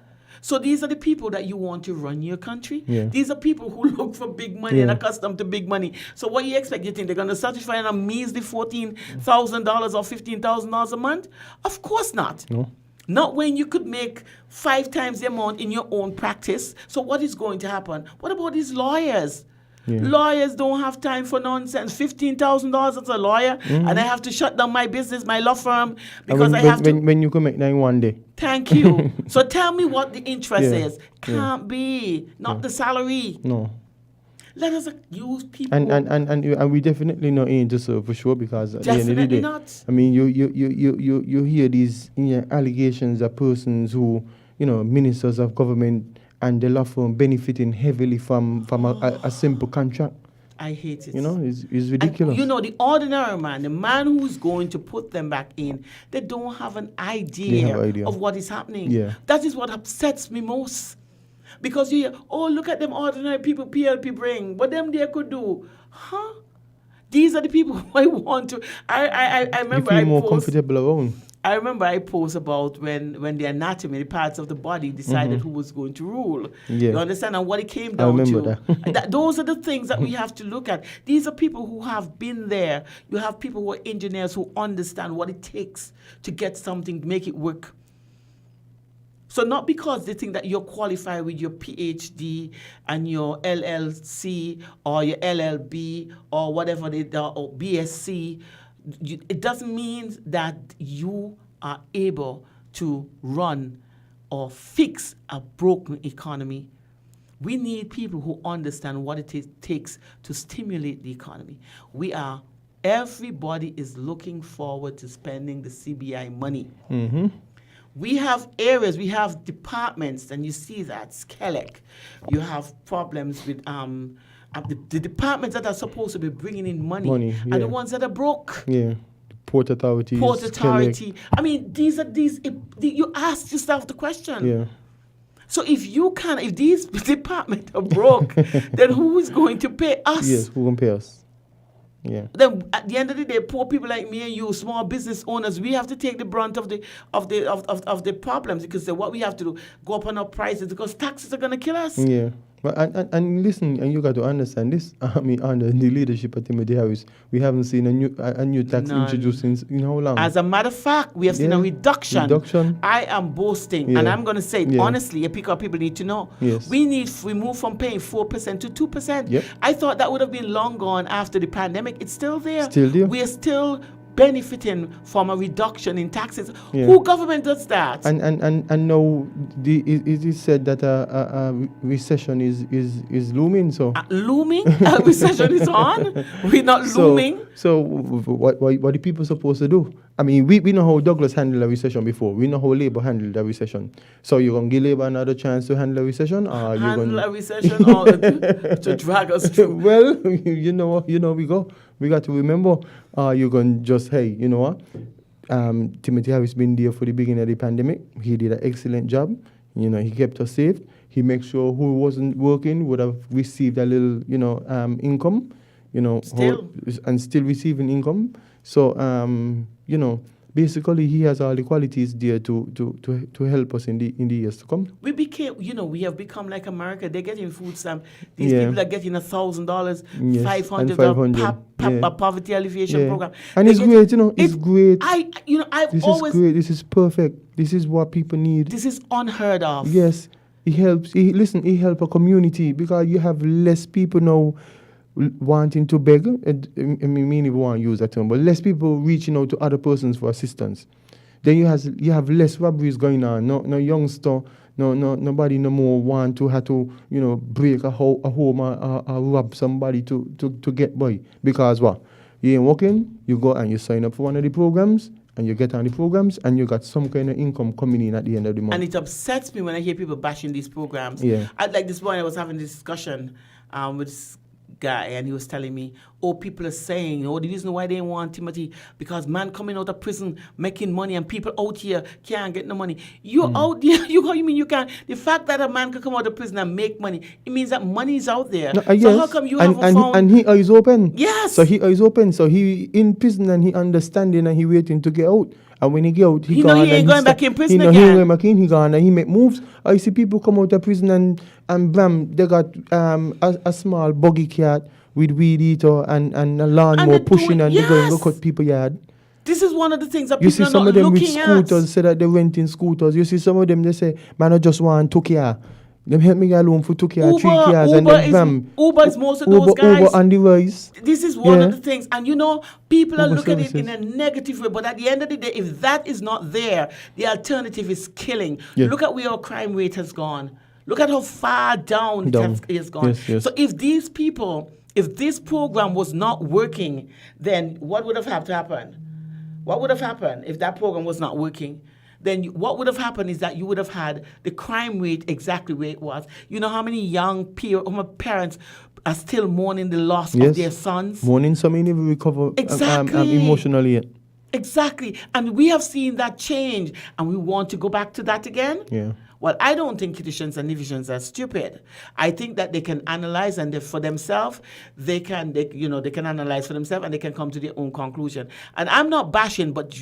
So these are the people that you want to run your country. Yeah. These are people who look for big money and Yeah. accustomed to big money. So what you expect? You think they're going to satisfy a measly $14,000 or $15,000 a month? Of course not. No. Not when you could make 5 times the amount in your own practice. So what is going to happen? What about these lawyers? Yeah. Lawyers don't have time for nonsense. $15,000 as a lawyer, and I have to shut down my business, my law firm, And because when you can make 9 one day. Thank you. So tell me what the interest Yeah. is. Can't be. Not the salary. No. Let us use people. And we definitely not in to serve for sure, because at the end of the Definitely day, not. I mean, you hear these allegations of persons who, ministers of government and the law firm benefiting heavily from a simple contract. I hate it. It's ridiculous. And, the ordinary man, the man who's going to put them back in, they don't have an idea, have idea. of what is happening. Yeah. That is what upsets me most. Because you hear, oh, look at them ordinary people PLP bring. What them they could do. Huh? These are the people who I want to. I you remember feel I more post, comfortable around. I remember I post about when the anatomy, the parts of the body decided who was going to rule. Yeah. You understand? And what it came I down remember to. that. Those are the things that we have to look at. These are people who have been there. You have people who are engineers who understand what it takes to get something, make it work. So not because they think that you're qualified with your PhD and your LLC or your LLB or whatever or BSc, it doesn't mean that you are able to run or fix a broken economy. We need people who understand what it takes to stimulate the economy. Everybody is looking forward to spending the CBI money. Mm-hmm. We have areas, we have departments, and you see that, SCELEC. You have problems with the departments that are supposed to be bringing in money yeah. are the ones that are broke. Yeah. Port Authority. Port Authority. I mean, you ask yourself the question. Yeah. So if these departments are broke, then who is going to pay us? Yes, who can pay us? Yeah. Then at the end of the day, poor people like me and you, small business owners, we have to take the brunt of the problems, because what we have to do, go up on our prices, because taxes are going to kill us. Yeah. But and listen, and you got to understand this. I mean, under the leadership of Timothy Harris, we haven't seen a new tax None. introduced in how long? As a matter of fact, we have seen a Yeah. reduction. Reduction. I am boasting, Yeah. and I'm going to say it Yeah. honestly, because people need to know. Yes. We moved from paying 4% to 2%. Yep. I thought that would have been long gone after the pandemic. It's still there. Still there. We are still benefiting from a reduction in taxes. Yeah. Who government does that? And now it is said that a recession is looming. So Looming? A recession is on? We're not looming? So what the people supposed to do? I mean, we know how Douglas handled a recession before. We know how Labour handled a recession. So you're going to give Labour another chance to handle a recession? Or Handle a recession or to drag us through? Well, we got to remember, you're going to just, hey, you know what? Timothy Harris been there for the beginning of the pandemic. He did an excellent job. You know, he kept us safe. He make sure who wasn't working would have received a little, income, and still receiving income. So, basically he has all the qualities there to help us in the years to come. We have become like America. They're getting food stamp. These Yeah. people are getting $1,000, Yes, $500, and $500, a poverty alleviation program. And They it's get- great, it's great. I've This always, is great. This is perfect. This is what people need. this is unheard of. Yes, it helps. He help a community because you have less people now wanting to beg. I mean, if you want to use that term, but less people reaching out to other persons for assistance. Then you have less robberies going on. No youngster, nobody no more want to have to break a home or rob somebody to get by, because what, you ain't working, you go and you sign up for one of the programs. And you get on the programs, and you got some kind of income coming in at the end of the month. And it upsets me when I hear people bashing these programs. Yeah. Like this morning, I was having a discussion with this guy, and he was telling me, people are saying, the reason why they want Timothy, because man coming out of prison making money, and people out here can't get no money. You're out there, how you mean you can't? The fact that a man can come out of prison and make money, it means that money is out there. No, So yes. how come you and, haven't found... and he is open. Yes. So he is open. So he in prison and he understanding and he waiting to get out. And when he get out, He know he ain't going back in prison He again. ain't going back in. He gone and he make moves. I see people come out of prison and bam, they got a small buggy cat with weed eater and a lawnmower they're pushing doing- and they going to yes. cut people yard. This is one of the things that You people see are some not of them with looking scooters at. say that they're renting scooters. You see some of them, they say, man, I just want 2 car. Them help me get alone for 2 car, 3 cars, and then bam. Uber is most of those guys. Uber on the rise. This is one Yeah. of the things. And people are Uber looking at it in services. a negative way. But at the end of the day, if that is not there, the alternative is killing. Yeah. Look at where our crime rate has gone. Look at how far down it has gone. Yes, yes. So if this program was not working, then what would have had to happen? What would have happened if that program was not working? Then what would have happened is that you would have had the crime rate exactly where it was. You know how many young parents are still mourning the loss of their sons? Morning, some never recover Exactly. emotionally yet. Exactly. And we have seen that change, and we want to go back to that again? Yeah. Well, I don't think Kittians and Nevisians are stupid. I think that they can analyze for themselves. They can analyze for themselves, and they can come to their own conclusion. And I'm not bashing, but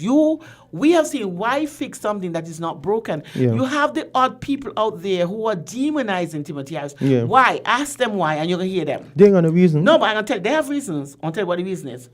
we have seen, why fix something that is not broken? Yeah. You have the odd people out there who are demonizing Timothy Harris. Yeah. Why? Ask them why, and you're going to hear them. They ain't got no reason. No, but I'm going to tell you, they have reasons. I'll tell you what the reason is.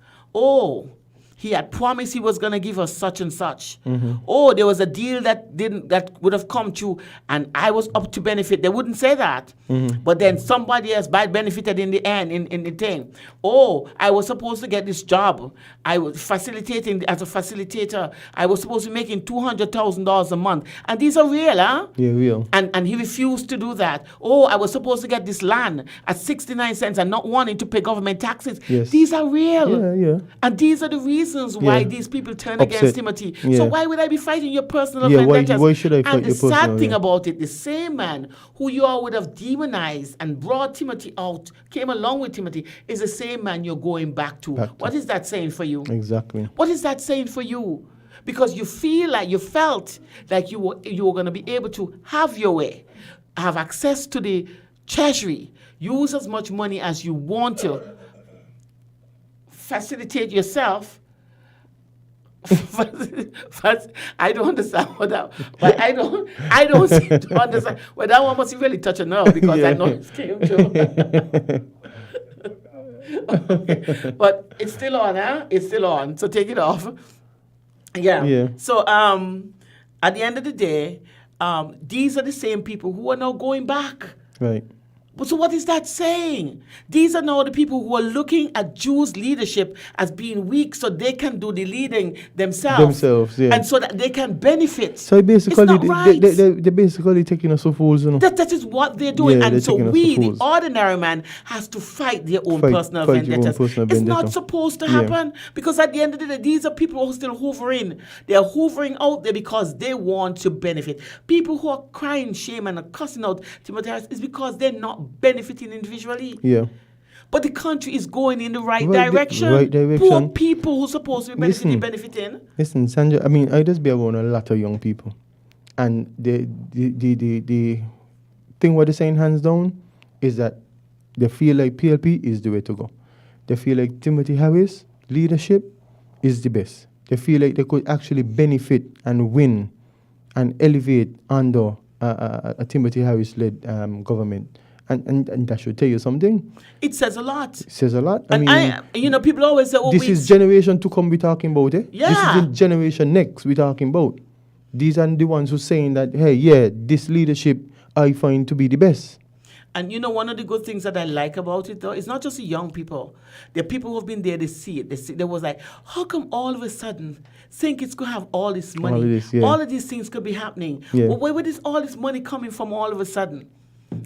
He had promised he was going to give us such and such. There was a deal that would have come true, and I was up to benefit. They wouldn't say that. But then somebody else benefited in the end, in the thing. I was supposed to get this job. I was facilitating as a facilitator. I was supposed to be making $200,000 a month. And these are real, huh? Yeah, real. And he refused to do that. I was supposed to get this land at 69 cents and not wanting to pay government taxes. Yes. These are real. Yeah. And these are the reasons why Yeah. these people turn Upset. against Timothy. Yeah. So why would I be fighting your personal Yeah, why- vendettas? why should I fight And the your sad personal, thing yeah. about it, the same man who you all would have demonized and brought Timothy out, came along with Timothy, is the same man you're going back to. What is that saying for you? Exactly. What is that saying for you? Because you felt like you were going to be able to have your way, have access to the treasury, use as much money as you want to, facilitate yourself. I don't understand what that. But I don't seem to understand. Well, that one must really touch a nerve, because I know it came to. Okay. But it's still on, huh? It's still on. So take it off. Yeah. Yeah. So at the end of the day, these are the same people who are now going back. Right. But so what is that saying? These are now the people who are looking at Jews' leadership as being weak so they can do the leading themselves. Yeah. And so that they can benefit. So basically, it's not right. they're basically taking us for fools, you know. That is what they're doing. Yeah, and they're so taking us we, for the fools. ordinary man, has to fight their own Fight personal your own vendettas. personal It's not vendetta. supposed to Yeah. happen because at the end of the day, these are people who are still hoovering. They're hoovering out there because they want to benefit. People who are crying shame and are cussing out Timothy Harris is because they're not benefiting individually. Yeah. But the country is going in the right Right direction. right direction. Poor people who are supposed to be benefiting. Listen, Sandra, I mean, I just be around a lot of young people. And the thing what they're saying hands down is that they feel like PLP is the way to go. They feel like Timothy Harris leadership is the best. They feel like they could actually benefit and win and elevate under a Timothy Harris-led government. And that should tell you something. It says a lot. It says a lot. People always say, this is generation to come we're talking about, eh? Yeah. This is the generation next we're talking about. These are the ones who saying that, hey, yeah, this leadership I find to be the best. And one of the good things that I like about it, though, it's not just the young people. The people who have been there, they see it. They was like, how come all of a sudden think it's going to have all this money? All of this, yeah. All of these things could be happening. Yeah. But where is all this money coming from all of a sudden?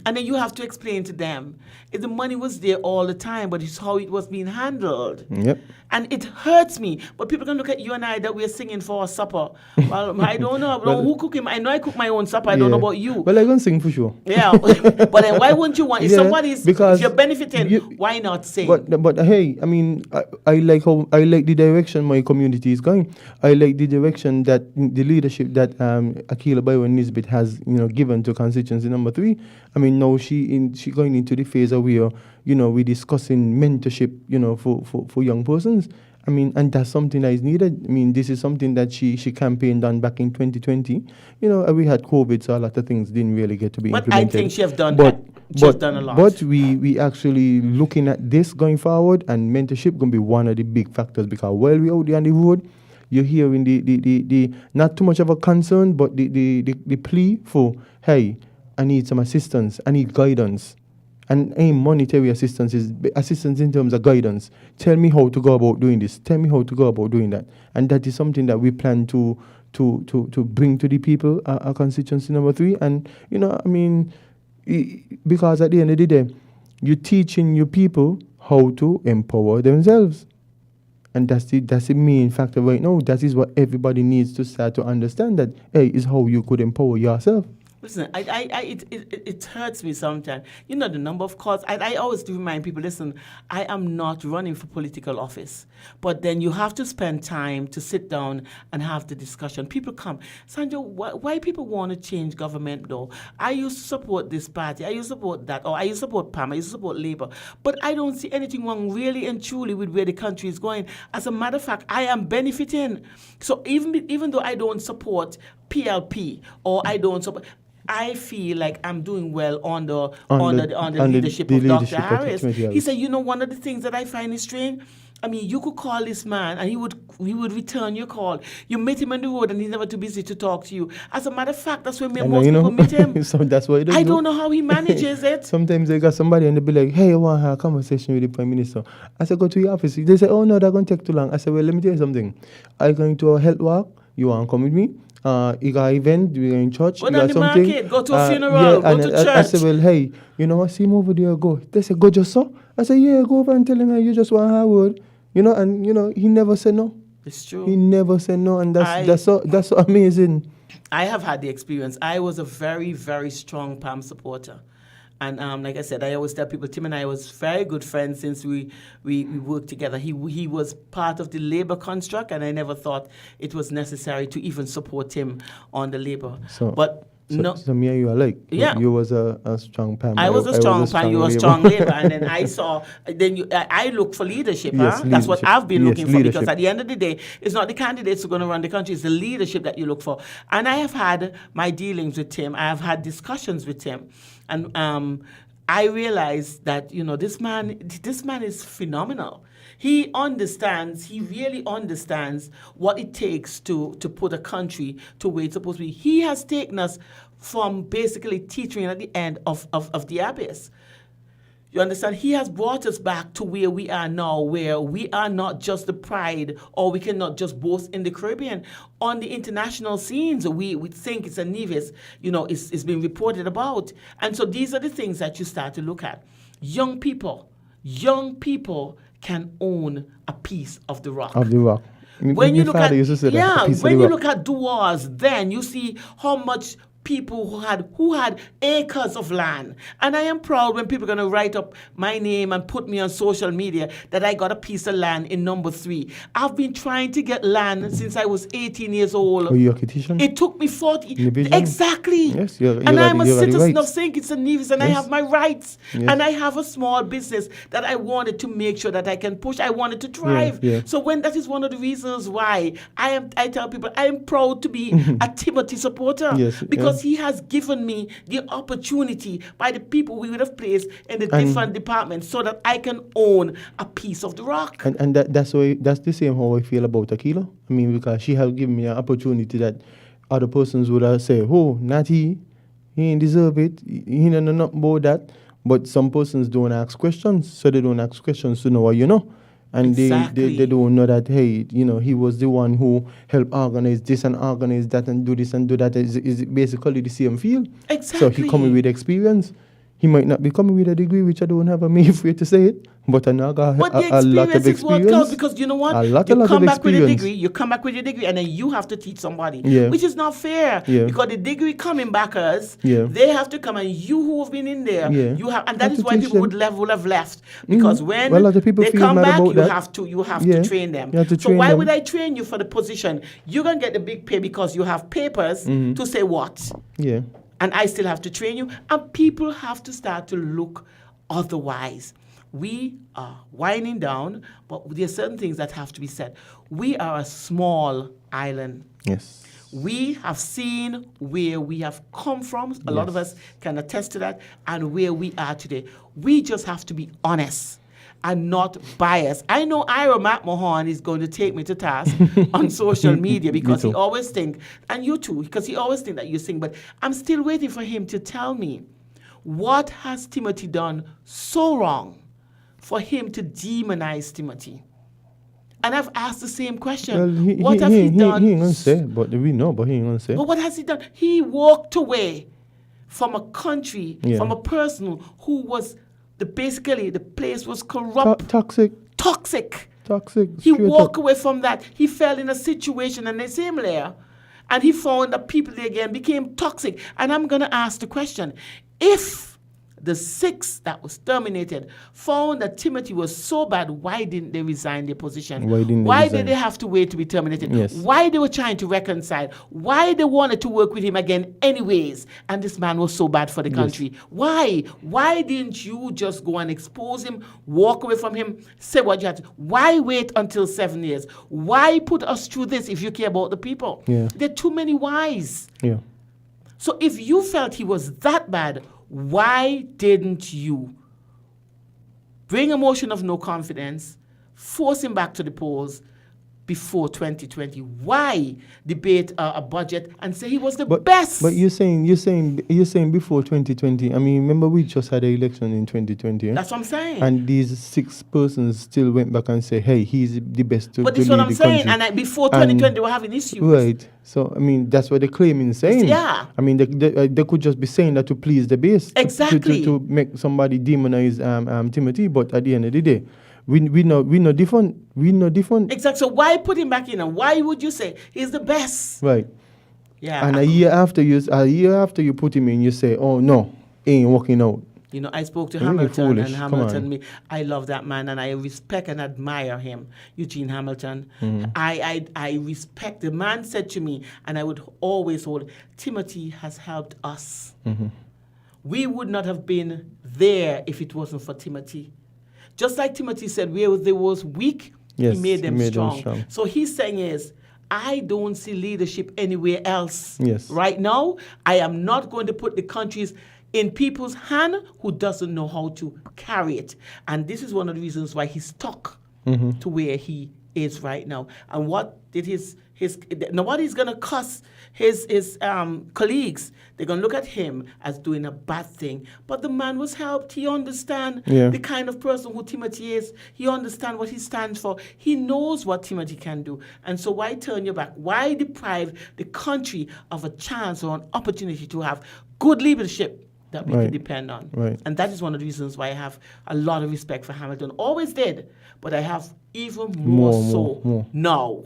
And then you have to explain to them, if the money was there all the time, but it's how it was being handled. Yep. And it hurts me. But people can look at you and I that we're singing for our supper. Well, I don't know. Who cooking? I know I cook my own supper. I don't know about you. Well, I can sing for sure. Yeah. But then why wouldn't you want? If Because if you're benefiting, why not sing? But hey, I mean, I like the direction my community is going. I like the direction that the leadership that Akila Bayo and Nisbet has given to constituency number 3. I mean, now she going into the phase of where we're discussing mentorship for young persons. I mean, and that's something that is needed. I mean, this is something that she campaigned on back in 2020. We had COVID, so a lot of things didn't really get to be implemented. But I think she have done that. She has done a lot. But we actually looking at this going forward, and mentorship going to be one of the big factors, because while we're out there on the road, you're hearing the not too much of a concern, but the plea for, hey, I need some assistance, I need guidance. And ain't monetary assistance, is assistance in terms of guidance. Tell me how to go about doing this. Tell me how to go about doing that. And that is something that we plan to bring to the people, our constituency number 3. And, because at the end of the day, you're teaching your people how to empower themselves. And that's the main factor right now. That is what everybody needs to start to understand, that, hey, is how you could empower yourself. Listen, it hurts me sometimes. The number of calls. I always do remind people, listen, I am not running for political office. But then you have to spend time to sit down and have the discussion. People come, Sandra, why people want to change government though? I used to support this party. I used to support that. Or I used to support PAM. I used to support Labour. But I don't see anything wrong really and truly with where the country is going. As a matter of fact, I am benefiting. So even though I don't support PLP or I don't support... I feel like I'm doing well on the leadership of Dr. Harris. He said, one of the things that I find is strange, I mean, you could call this man and he would return your call. You meet him on the road and he's never too busy to talk to you. As a matter of fact, that's where most people meet him. So that's what I don't know how he manages it. Sometimes they got somebody and they be like, hey, I want to have a conversation with the Prime Minister. I said, go to your office. They say, oh no, that's going to take too long. I said, well, let me tell you something. I'm going to a health walk. You want to come with me? You got an event, we're in church, Go you down got the something. market, go to a funeral, go to church. I said, well, hey, I see him over there, go. They said, go just so? I said, yeah, go over and tell him, hey, you just want a word. And he never said no. It's true. He never said no, and that's so amazing. I have had the experience. I was a very, very strong PAM supporter. And like I said, I always tell people, Tim and I was very good friends since we worked together. He was part of the Labour construct, and I never thought it was necessary to even support him on the Labour. So me and you are like, yeah. You was a strong PAM. I was a strong PAM, you were a strong Labour. And then I look for leadership. Yes, That's what I've been looking for, leadership. because at the end of the day, it's not the candidates who are going to run the country, it's the leadership that you look for. And I have had my dealings with Tim. I have had discussions with Tim. And I realized that, this man is phenomenal. He really understands what it takes to put a country to where it's supposed to be. He has taken us from basically teetering at the end of the abyss. You understand? He has brought us back to where we are now, where we are not just the pride, or we cannot just boast in the Caribbean. On the international scenes, we think it's a Nevis, it's been reported about. And so these are the things that you start to look at. Young people can own a piece of the rock. Of the rock. When you look at when you rock. look at Duars, then you see how much people who had acres of land. And I am proud when people are going to write up my name and put me on social media that I got a piece of land in number 3. I've been trying to get land since I was 18 years old. Are you a petition? It took me 40. Division? Exactly. Yes, and I'm a citizen of rights. St. Kitts and Nevis, and I Yes. have my rights. Yes. And I have a small business that I wanted to make sure that I can push. I wanted to thrive. yeah. So when that is one of the reasons why I tell people I am proud to be a Timothy supporter. Yes, Because he has given me the opportunity by the people we would have placed in the different departments so that I can own a piece of the rock. And that's the same how I feel about Aquila. I mean, because she have given me an opportunity that other persons would have said, oh, not he ain't deserve it, he don't know nothing about that. But some persons don't ask questions, so they don't ask questions to know what you know. And Exactly. they don't know that, hey, he was the one who helped organize this and organize that and do this and do that. Is basically the same field. So Exactly. he coming with experience. He might not be coming with a degree, which I don't have. I'm afraid to say it. But I know got But the a lot of experience is what experience. counts, because you know what? A lot you of come back with a experience. degree, and then you have to teach somebody, Yeah. which is not fair. Yeah. Because the degree coming backers, Yeah. they have to come, and you who have been in there, Yeah. you have, and that Have is to why teach people them. would have left. Because when Well, a lot of people they feel come mad back, about you that. have Yeah. to train them. You have to So train why them. would I train you for the position? You're gonna get the big pay because you have papers to say what. Yeah. And I still have to train you. And people have to start to look otherwise. We are winding down, but there are certain things that have to be said. We are a small island. Yes. We have seen where we have come from. A lot of us can attest to that, and where we are today. We just have to be honest and not biased. I know Ira McMahon is going to take me to task on social media because he too. always think, and you too, because he always think that you sing, but I'm still waiting for him to tell me, what has Timothy done so wrong for him to demonize Timothy? And I've asked the same question. Well, What have he done? He ain't gonna say, but we know, but he ain't gonna say. But what has he done? He walked away from a country, Yeah. from a person who was basically the place was corrupt, Toxic. toxic. straight He up. walked away from that. He fell in a situation in the same layer, and he found that people there again became toxic. And I'm going to ask the question, if the 6 that was terminated found that Timothy was so bad, why didn't they resign their position? Why didn't they Why resign? did they have to wait to be terminated? Yes. Why they were trying to reconcile? Why they wanted to work with him again anyways? And this man was so bad for the country. Why? Why didn't you just go and expose him, walk away from him, say what you had to? Why wait until 7 years? Why put us through this if you care about the people? Yeah. There are too many whys. Yeah. So if you felt he was that bad, why didn't you bring a motion of no confidence, force him back to the polls before 2020? Why debate a budget and say he was the best? But you're saying before 2020. I mean, remember we just had an election in 2020. That's what I'm saying. And these 6 persons still went back and say, hey, he's the best to But to this is what lead I'm the saying. country. And before 2020, they were having issues. Right. So, I mean, that's what they're claiming, saying. Yeah. I mean, they could just be saying that to please the base. Exactly. To make somebody demonize Timothy. But at the end of the day, we know different. We know different. Exactly. So why put him back in? And why would you say he's the best? Right. Yeah. And a year after you put him in, you say, oh, no, ain't working out. You know, I spoke to Really Hamilton, foolish. and Come Hamilton, on. I love that man, and I respect and admire him, Eugene Hamilton. Mm-hmm. I respect, the man said to me, and I would always hold, Timothy has helped us. Mm-hmm. We would not have been there if it wasn't for Timothy. Just like Timothy said, where they was weak, Yes, he made them he made them strong. strong. So he's saying is, I don't see leadership anywhere else. Yes. Right now, I am not going to put the countries in people's hand who doesn't know how to carry it. And this is one of the reasons why he's stuck to where he is right now. And what did his Nobody's going to cuss his colleagues. They're going to look at him as doing a bad thing. But the man was helped. He understands the kind of person who Timothy is. He understands what he stands for. He knows what Timothy can do. And so why turn your back? Why deprive the country of a chance or an opportunity to have good leadership that we can depend on? Right. And that is one of the reasons why I have a lot of respect for Hamilton. Always did, but I have even more now.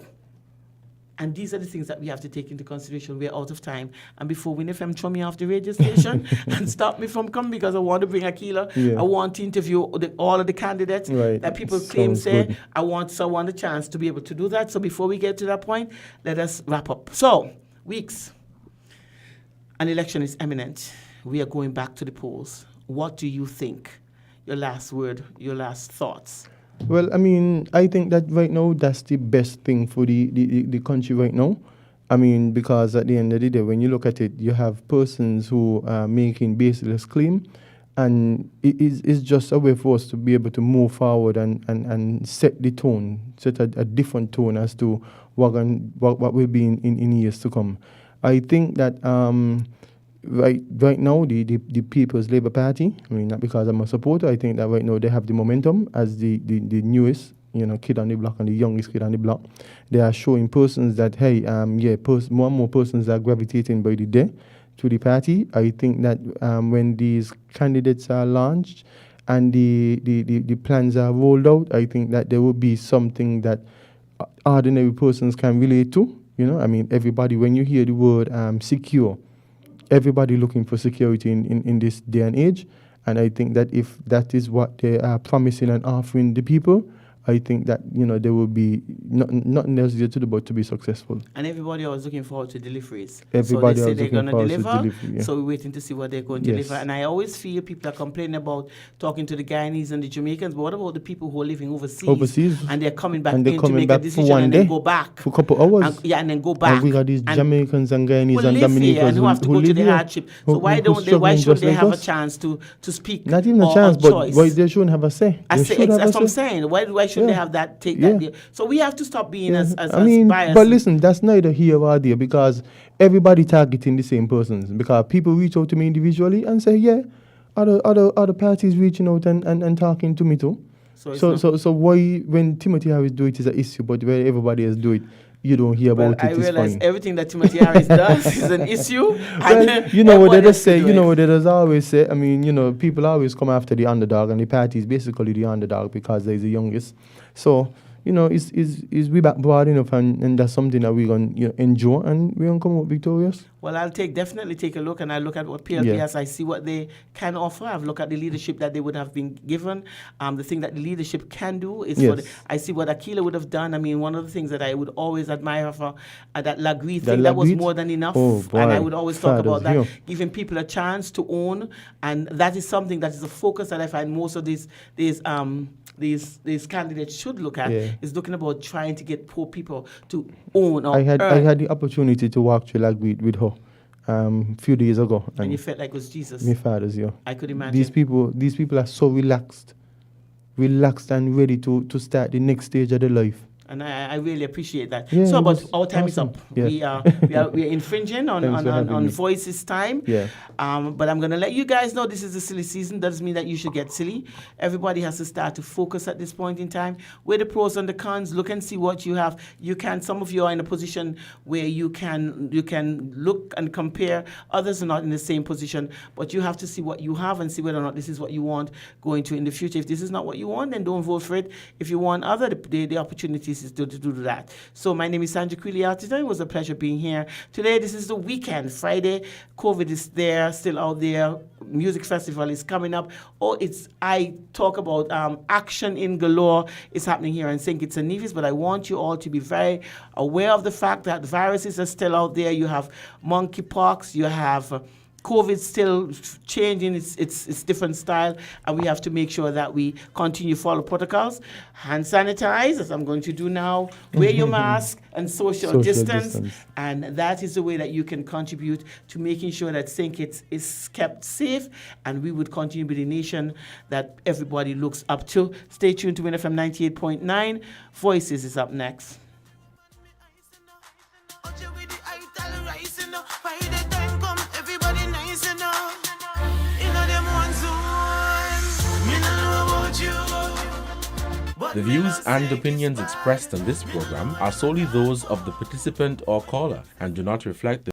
And these are the things that we have to take into consideration. We're out of time. And before WinFM throw me off the radio station and stop me from coming, because I want to bring Akila. I want to interview all of the candidates that people claim say. I want a chance to be able to do that. So before we get to that point, let us wrap up. So, Weeks, an election is imminent. We are going back to the polls. What do you think? Your last word, your last thoughts. Well, I mean, I think that right now that's the best thing for the country right now. I mean, because at the end of the day, when you look at it, you have persons who are making baseless claim, and it's just a way for us to be able to move forward and set the tone, set a different tone as to what will be in years to come. I think that right now, the People's Labour Party, I mean, not because I'm a supporter, I think that right now they have the momentum as the newest, kid on the block and the youngest kid on the block. They are showing persons that, hey, more and more persons are gravitating by the day to the party. I think that when these candidates are launched and the plans are rolled out, I think that there will be something that ordinary persons can relate to. I mean, everybody, when you hear the word secure, everybody looking for security in this day and age. And I think that if that is what they are promising and offering the people, I think that, there will be nothing else to do but to be successful. And everybody was looking forward to deliveries. Everybody so they say was they're going to deliver. Delivery, So we're waiting to see what they're going to deliver. And I always feel people are complaining about talking to the Guyanese and the Jamaicans, but what about the people who are living overseas? And they're coming back in to make a decision and then go back. For a couple hours. And then go back. And we got these Jamaicans and Guyanese and Dominicans and who have to go to the hardship. So why shouldn't they have a chance to speak? Not even a chance, but why they shouldn't have a say? That's what I'm saying. Why shouldn't they have that take? So we have to stop being as biased. But listen, that's neither here or there, because everybody targeting the same persons. Because people reach out to me individually and say, other parties reaching out and talking to me too. So why, when Timothy Harris do it is an issue, but when everybody else do it, you don't hear about it. I realize everything that Timothy Harris does is an issue. Well, you know what they just say. You know what they just always say. I mean, people always come after the underdog, and the party is basically the underdog because they're the youngest. So, is we back broad enough, and that's something that we're going to enjoy, and we're going to come out victorious. Well, I'll definitely take a look, and I look at what PLP has. I see what they can offer. I've looked at the leadership that they would have been given. The thing that the leadership can do is I see what Akila would have done. I mean, one of the things that I would always admire for that Lagreed thing, that was more than enough. Oh, boy. And I would always talk about that, giving people a chance to own, and that is something that is a focus that I find most of these candidates should look at, is looking about trying to get poor people to own or I had the opportunity to walk through Lagreed with her a few days ago. And you felt like it was Jesus. My father's, I could imagine. These people are so relaxed and ready to start the next stage of their life. And I really appreciate that. Yeah, so, but our time is up. Yeah. We are infringing on Voices time. Yeah. But I'm going to let you guys know this is a silly season. Doesn't mean that you should get silly. Everybody has to start to focus at this point in time. Weigh the pros and the cons. Look and see what you have. Some of you are in a position where you can look and compare. Others are not in the same position. But you have to see what you have and see whether or not this is what you want going to in the future. If this is not what you want, then don't vote for it. If you want the opportunities is to do that. So my name is Sandra Quilliartita. It was a pleasure being here. Today, this is the weekend, Friday. COVID is there, still out there. Music festival is coming up. I talk about action in galore is happening here in St. Kitts and Nevis, but I want you all to be very aware of the fact that viruses are still out there. You have monkeypox, you have COVID still changing its different style, and we have to make sure that we continue to follow protocols. Hand sanitize, as I'm going to do now. Wear your mask and social distance. And that is the way that you can contribute to making sure that St. Kitts is kept safe, and we would continue to be the nation that everybody looks up to. Stay tuned to WinFM 98.9. Voices is up next. you know. Why the time come, everybody nice, you know. You know them one zone. Me no know about you. But The me views know and say opinions it's expressed on this program are solely those of the participant or caller and do not reflect the